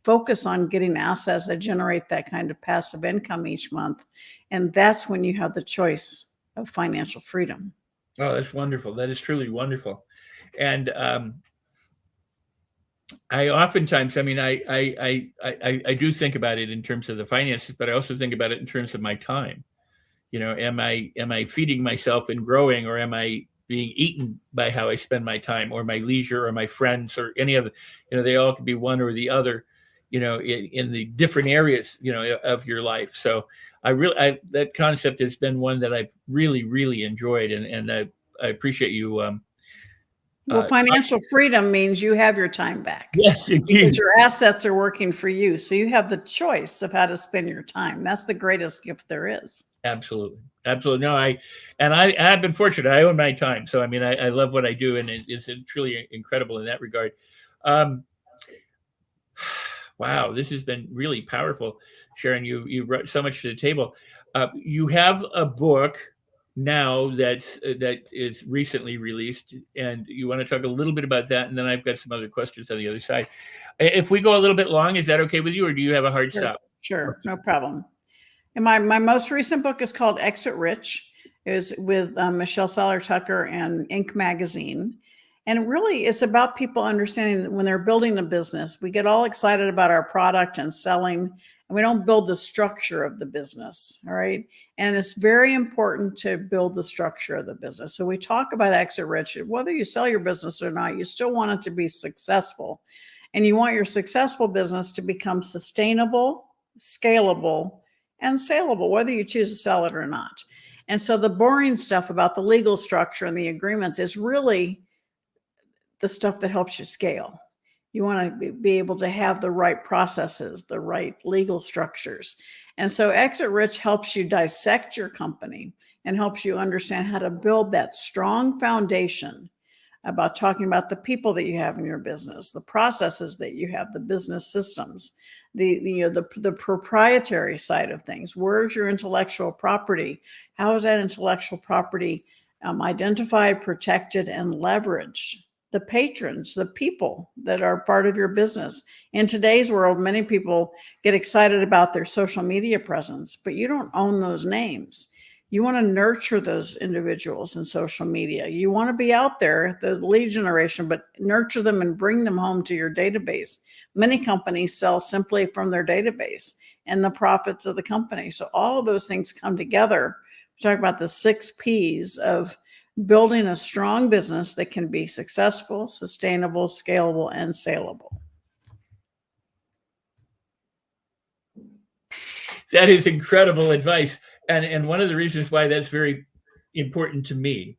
Speaker 2: Focus on getting assets that generate that kind of passive income each month. And that's when you have the choice of financial freedom.
Speaker 1: Oh, that's wonderful. That is truly wonderful. And I oftentimes, I do think about it in terms of the finances, but I also think about it in terms of my time. Am I feeding myself and growing, or am I being eaten by how I spend my time, or my leisure, or my friends, or any of it? They all could be one or the other, in the different areas, of your life. So that concept has been one that I've really, really enjoyed, and I appreciate you.
Speaker 2: Well, financial freedom means you have your time back.
Speaker 1: Yes, indeed.
Speaker 2: Because your assets are working for you. So you have the choice of how to spend your time. That's the greatest gift there is.
Speaker 1: Absolutely. Absolutely. No, I've been fortunate. I own my time. So, I love what I do, and it's truly incredible in that regard. Wow, this has been really powerful, Sharon. You brought so much to the table. You have a book now that is recently released, and you want to talk a little bit about that, and then I've got some other questions on the other side. If we go a little bit long, is that okay with you, or do you have a hard stop?
Speaker 2: Sure, no problem. And my most recent book is called Exit Rich. It was with Michelle Saller Tucker and Inc. magazine. And really, it's about people understanding that when they're building a business, we get all excited about our product and selling, and we don't build the structure of the business. All right. And it's very important to build the structure of the business. So we talk about Exit Rich. Whether you sell your business or not, you still want it to be successful. And you want your successful business to become sustainable, scalable, and saleable, whether you choose to sell it or not. And so the boring stuff about the legal structure and the agreements is really the stuff that helps you scale. You want to be able to have the right processes, the right legal structures. And so Exit Rich helps you dissect your company and helps you understand how to build that strong foundation about talking about the people that you have in your business, the processes that you have, the business systems, the proprietary side of things. Where's your intellectual property? How is that intellectual property identified, protected, and leveraged? The patrons, the people that are part of your business. In today's world, many people get excited about their social media presence, but you don't own those names. You want to nurture those individuals in social media. You want to be out there, the lead generation, but nurture them and bring them home to your database. Many companies sell simply from their database and the profits of the company. So all of those things come together. We talk about the 6 Ps of building a strong business that can be successful, sustainable, scalable, and saleable.
Speaker 1: That is incredible advice. And one of the reasons why that's very important to me,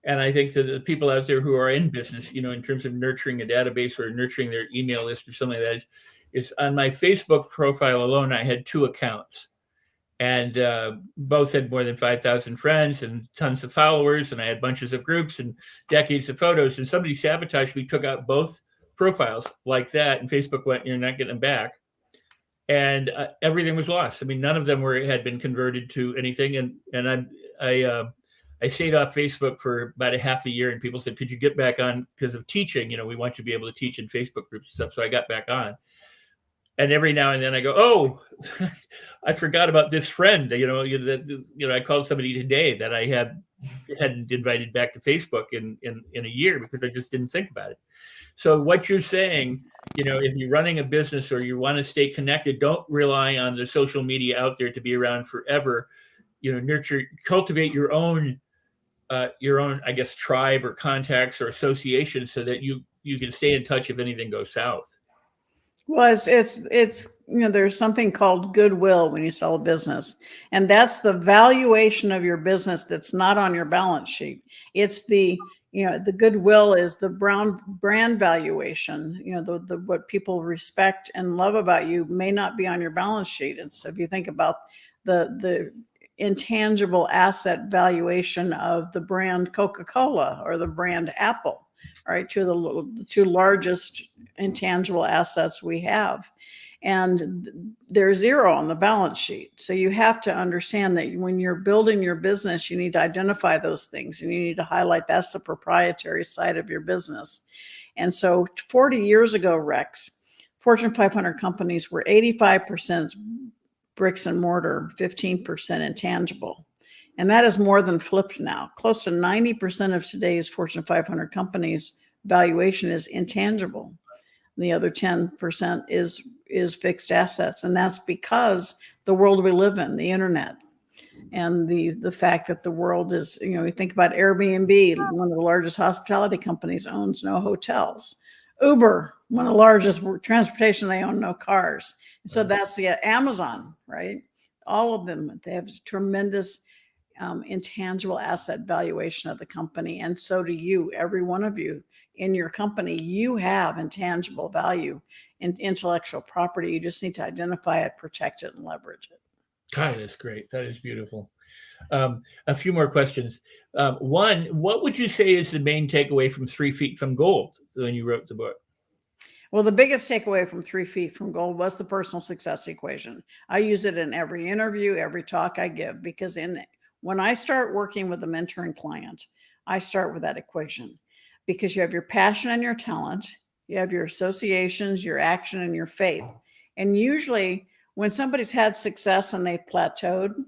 Speaker 1: and I think that the people out there who are in business, in terms of nurturing a database or nurturing their email list or something like that, is on my Facebook profile alone, I had 2 accounts. And both had more than 5,000 friends and tons of followers. And I had bunches of groups and decades of photos. And somebody sabotaged me, took out both profiles like that. And Facebook went, "You're not getting them back." And everything was lost. I mean, none of them had been converted to anything. And I stayed off Facebook for about a half a year, and people said, "Could you get back on because of teaching? We want you to be able to teach in Facebook groups and stuff." So I got back on. And every now and then I go, "Oh, I forgot about this friend." I called somebody today that I hadn't invited back to Facebook in a year because I just didn't think about it. So what you're saying, if you're running a business or you want to stay connected, don't rely on the social media out there to be around forever. Cultivate your own, I guess, tribe or contacts or associations so that you can stay in touch if anything goes south.
Speaker 2: Well, it's there's something called goodwill when you sell a business, and that's the valuation of your business that's not on your balance sheet. It's the goodwill is the brand valuation. The what people respect and love about you may not be on your balance sheet. And so if you think about the intangible asset valuation of the brand Coca-Cola or the brand Apple, right? The 2 largest intangible assets we have. And they're 0 on the balance sheet. So you have to understand that when you're building your business, you need to identify those things and you need to highlight that's the proprietary side of your business. And so 40 years ago, Rex, Fortune 500 companies were 85% bricks and mortar, 15% intangible. And that is more than flipped now. Close to 90% of today's Fortune 500 companies valuation is intangible. The other 10% is fixed assets. And that's because the world we live in, the internet, and the fact that the world is, you think about Airbnb, one of the largest hospitality companies, owns no hotels. Uber, one of the largest transportation, they own no cars. And so that's the Amazon, right? All of them, they have tremendous intangible asset valuation of the company. And so do you, every one of you in your company, you have intangible value and intellectual property. You just need to identify it, protect it, and leverage it.
Speaker 1: God, that's great. That is beautiful. A few more questions. One, what would you say is the main takeaway from 3 Feet from Gold when you wrote the book?
Speaker 2: Well, the biggest takeaway from 3 Feet from Gold was the personal success equation. I use it in every interview, every talk I give, because when I start working with a mentoring client, I start with that equation, because you have your passion and your talent, you have your associations, your action, and your faith. And usually when somebody's had success and they've plateaued,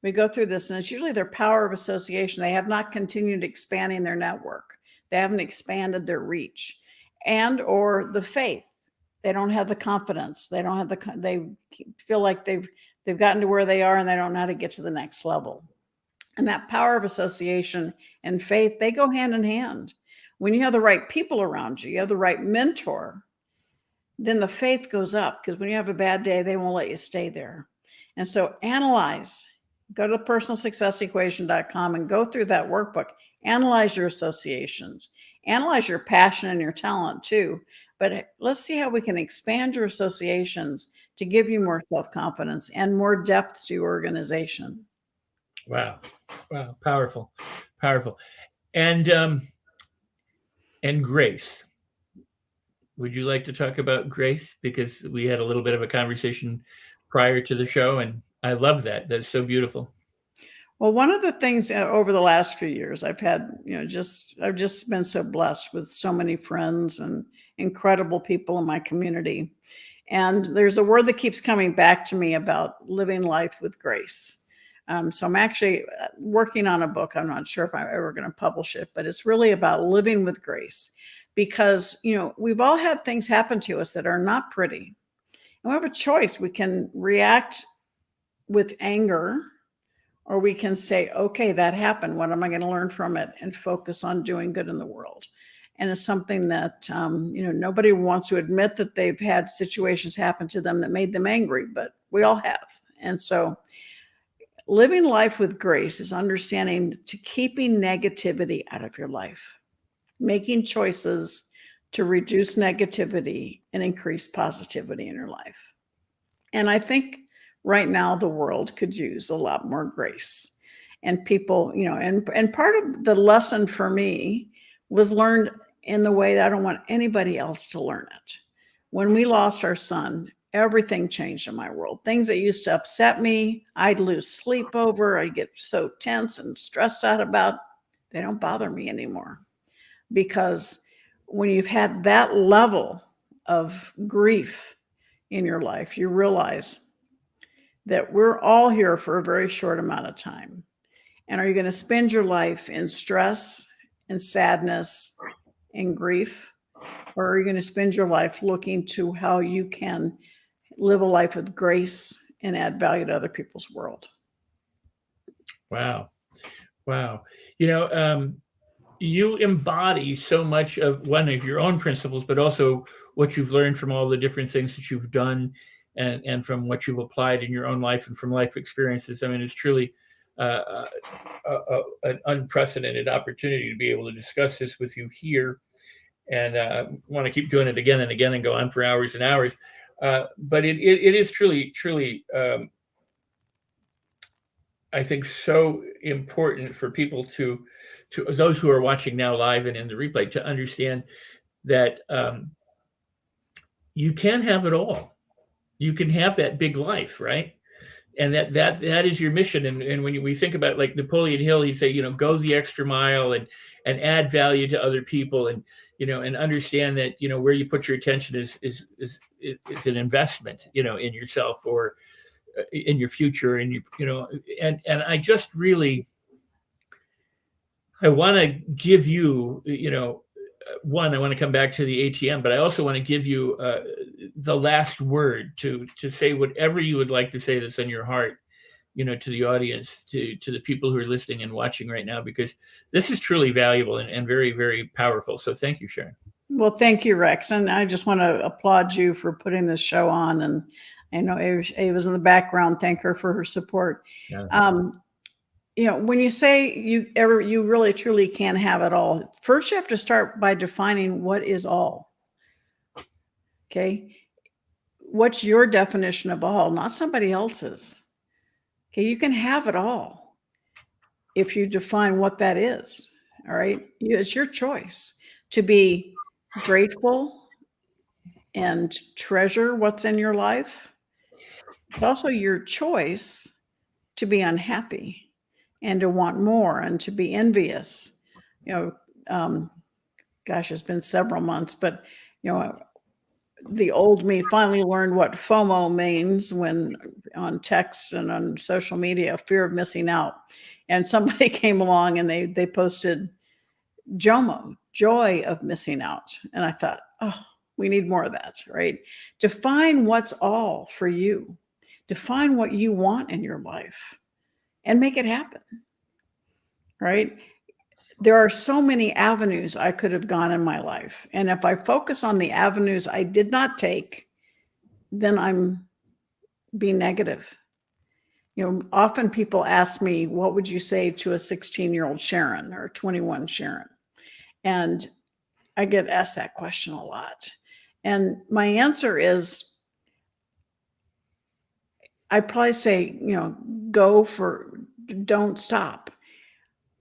Speaker 2: we go through this, and it's usually their power of association. They have not continued expanding their network. They haven't expanded their reach, and or the faith. They don't have the confidence. They don't have they feel like they've gotten to where they are and they don't know how to get to the next level. And that power of association and faith, they go hand in hand. When you have the right people around you have the right mentor, then the faith goes up, because when you have a bad day, they won't let you stay there. And so analyze, go to personalsuccessequation.com and go through that workbook. Analyze your associations, analyze your passion and your talent too. But let's see how we can expand your associations to give you more self-confidence and more depth to your organization.
Speaker 1: Wow. Powerful. And grace. Would you like to talk about grace? Because we had a little bit of a conversation prior to the show, and I love that. That's so beautiful.
Speaker 2: Well, one of the things over the last few years, I've had, I've just been so blessed with so many friends and incredible people in my community. And there's a word that keeps coming back to me about living life with grace. So I'm actually working on a book. I'm not sure if I'm ever going to publish it, but it's really about living with grace, because, we've all had things happen to us that are not pretty. And we have a choice. We can react with anger, or we can say, okay, that happened. What am I going to learn from it? And focus on doing good in the world. And it's something that, nobody wants to admit that they've had situations happen to them that made them angry, but we all have. And so living life with grace is understanding to keeping negativity out of your life, making choices to reduce negativity and increase positivity in your life. And I think right now the world could use a lot more grace. And people, and part of the lesson for me was learned in the way that I don't want anybody else to learn it. When we lost our son, everything changed in my world. Things that used to upset me, I'd lose sleep over, I'd get so tense and stressed out about, they don't bother me anymore. Because when you've had that level of grief in your life, you realize that we're all here for a very short amount of time. And are you going to spend your life in stress and sadness and grief? Or are you going to spend your life looking to how you can live a life with grace and add value to other people's world?
Speaker 1: Wow. You embody so much of one of your own principles, but also what you've learned from all the different things that you've done and from what you've applied in your own life and from life experiences. I mean, it's truly an unprecedented opportunity to be able to discuss this with you here. And want to keep doing it again and again and go on for hours and hours. But it is truly, I think, so important for people to those who are watching now live and in the replay to understand that you can have it all. You can have that big life, right? And that is your mission. And when we think about, like, Napoleon Hill, he'd say, go the extra mile and add value to other people, and and understand that where you put your attention is an investment in yourself or in your future, and and I just really, I want to give you one, I want to come back to the ATM, but I also want to give you the last word to say whatever you would like to say that's on your heart, to the audience, to the people who are listening and watching right now, because this is truly valuable and very, very powerful. So thank you, Sharon.
Speaker 2: Well, thank you, Rex. And I just want to applaud you for putting this show on. And I know Ava's in the background. Thank her for her support.
Speaker 1: Yeah.
Speaker 2: When you say you really truly can have it all, first you have to start by defining what is all. Okay. What's your definition of all, not somebody else's? Okay. You can have it all if you define what that is. All right. It's your choice to be grateful and treasure what's in your life. It's also your choice to be unhappy and to want more and to be envious. Gosh, it's been several months, but the old me finally learned what FOMO means when on text and on social media, fear of missing out. And somebody came along and they posted JOMO, joy of missing out. And I thought, oh, we need more of that, right? Define what's all for you. Define what you want in your life and make it happen, right? There are so many avenues I could have gone in my life. And if I focus on the avenues I did not take, then I'm being negative. Often people ask me, what would you say to a 16-year-old Sharon or 21 Sharon? And I get asked that question a lot. And my answer is, I'd probably say, don't stop.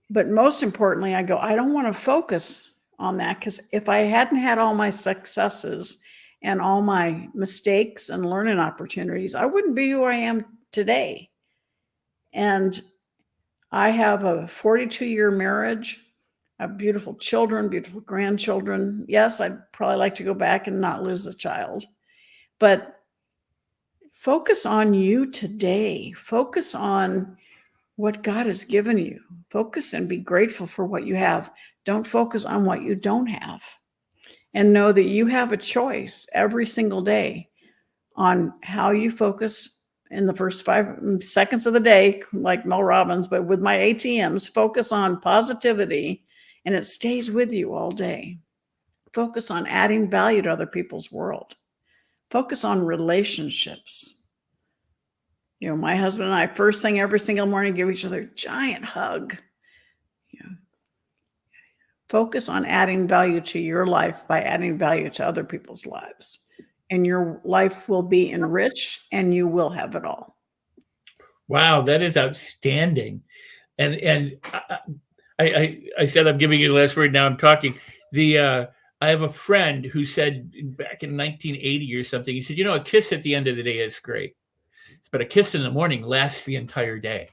Speaker 2: But most importantly, I don't want to focus on that, because if I hadn't had all my successes and all my mistakes and learning opportunities, I wouldn't be who I am today. And I have a 42-year marriage. I have beautiful children, beautiful grandchildren. Yes, I'd probably like to go back and not lose a child. But focus on you today. Focus on what God has given you. Focus and be grateful for what you have. Don't focus on what you don't have. And know that you have a choice every single day on how you focus in the first 5 seconds of the day, like Mel Robbins, but with my ATMs, focus on positivity and it stays with you all day. Focus on adding value to other people's world. Focus on relationships. My husband and I, first thing every single morning, give each other a giant hug. Focus on adding value to your life by adding value to other people's lives. And your life will be enriched and you will have it all.
Speaker 1: Wow, that is outstanding. And I said I'm giving you the last word. Now I'm talking. I have a friend who said back in 1980 or something, he said, a kiss at the end of the day is great, but a kiss in the morning lasts the entire day.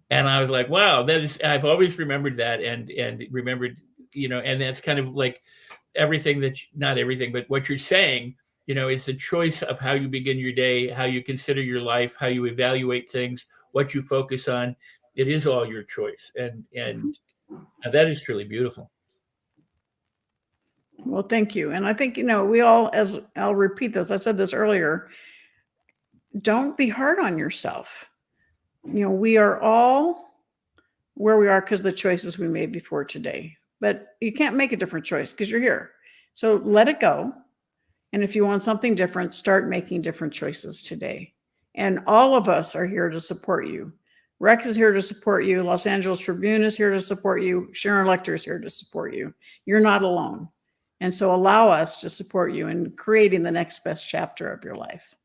Speaker 1: And I was like, wow, I've always remembered that and remembered, and that's kind of like everything not everything, but what you're saying, it's a choice of how you begin your day, how you consider your life, how you evaluate things, what you focus on. It is all your choice. And that is truly beautiful.
Speaker 2: Well, thank you. And I think, we all, as I'll repeat this, I said this earlier, don't be hard on yourself. We are all where we are because of the choices we made before today, but you can't make a different choice because you're here. So let it go. And if you want something different, start making different choices today. And all of us are here to support you. Rex is here to support you. Los Angeles Tribune is here to support you. Sharon Lechter is here to support you. You're not alone. And so allow us to support you in creating the next best chapter of your life.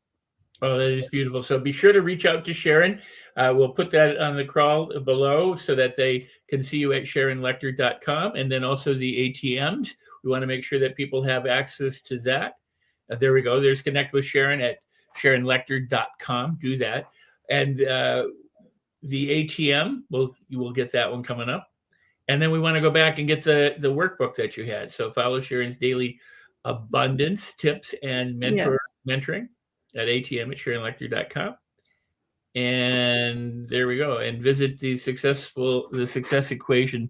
Speaker 1: Oh, that is beautiful. So be sure to reach out to Sharon. We'll put that on the crawl below so that they can see you at SharonLechter.com, and then also the ATMs. We want to make sure that people have access to that. There we go. There's connect with Sharon at SharonLechter.com. Do that. And the ATM, you will get that one coming up. And then we want to go back and get the workbook that you had. So follow Sharon's daily abundance tips and mentoring at ATM at SharonLechter.com. And there we go. And visit the successequation.com.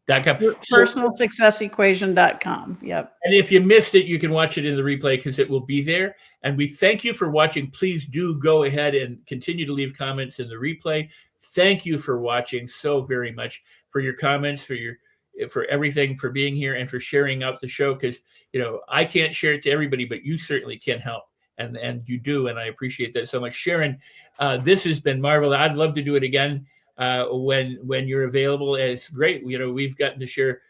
Speaker 2: Personalsuccessequation.com. Yep.
Speaker 1: And if you missed it, you can watch it in the replay because it will be there. And we thank you for watching. Please do go ahead and continue to leave comments in the replay. Thank you for watching so very much, for your comments, for everything, for being here, and for sharing out the show. Because I can't share it to everybody, but you certainly can help, and you do, and I appreciate that so much. Sharon, this has been marvelous. I'd love to do it again when you're available. It's great. We've gotten to share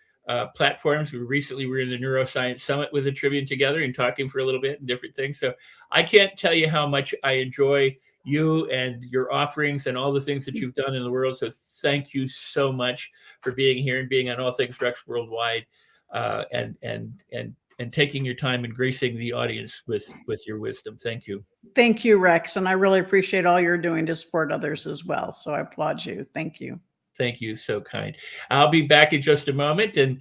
Speaker 1: platforms. We recently were in the Neuroscience Summit with a Tribune together and talking for a little bit and different things. So I can't tell you how much I enjoy you and your offerings and all the things that you've done in the world. So thank you so much for being here and being on All Things Rex Worldwide, and taking your time and gracing the audience with your wisdom. Thank you.
Speaker 2: Thank you, Rex. And I really appreciate all you're doing to support others as well. So I applaud you. Thank you.
Speaker 1: Thank you. So kind. I'll be back in just a moment. So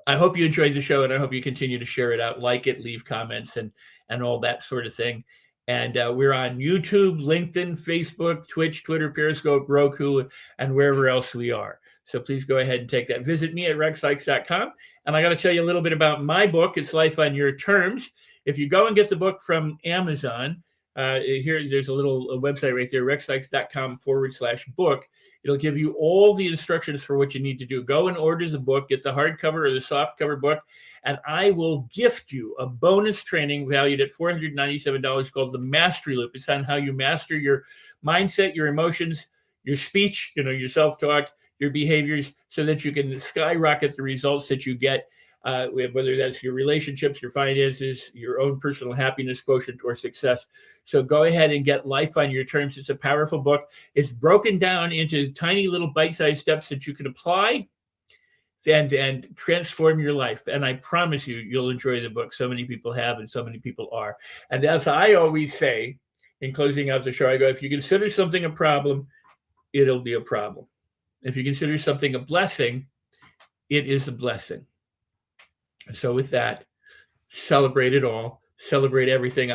Speaker 1: I hope you enjoyed the show, and I hope you continue to share it out, like it, leave comments, and all that sort of thing. And we're on YouTube, LinkedIn, Facebook, Twitch, Twitter, Periscope, Roku, and wherever else we are. So please go ahead and take that. Visit me at rexsikes.com. And I got to tell you a little bit about my book. It's Life on Your Terms. If you go and get the book from Amazon, there's a little website right there, rexsikes.com/book. It'll give you all the instructions for what you need to do. Go and order the book, get the hardcover or the softcover book, and I will gift you a bonus training valued at $497 called The Mastery Loop. It's on how you master your mindset, your emotions, your speech, your self-talk, your behaviors, so that you can skyrocket the results that you get, whether that's your relationships, your finances, your own personal happiness quotient, or success. So go ahead and get Life on Your Terms. It's a powerful book. It's broken down into tiny little bite-sized steps that you can apply and transform your life. And I promise you, you'll enjoy the book. So many people have, and so many people are. And as I always say, in closing out the show, I go, if you consider something a problem, it'll be a problem. If you consider something a blessing, it is a blessing. So with that, celebrate it all. Celebrate everything.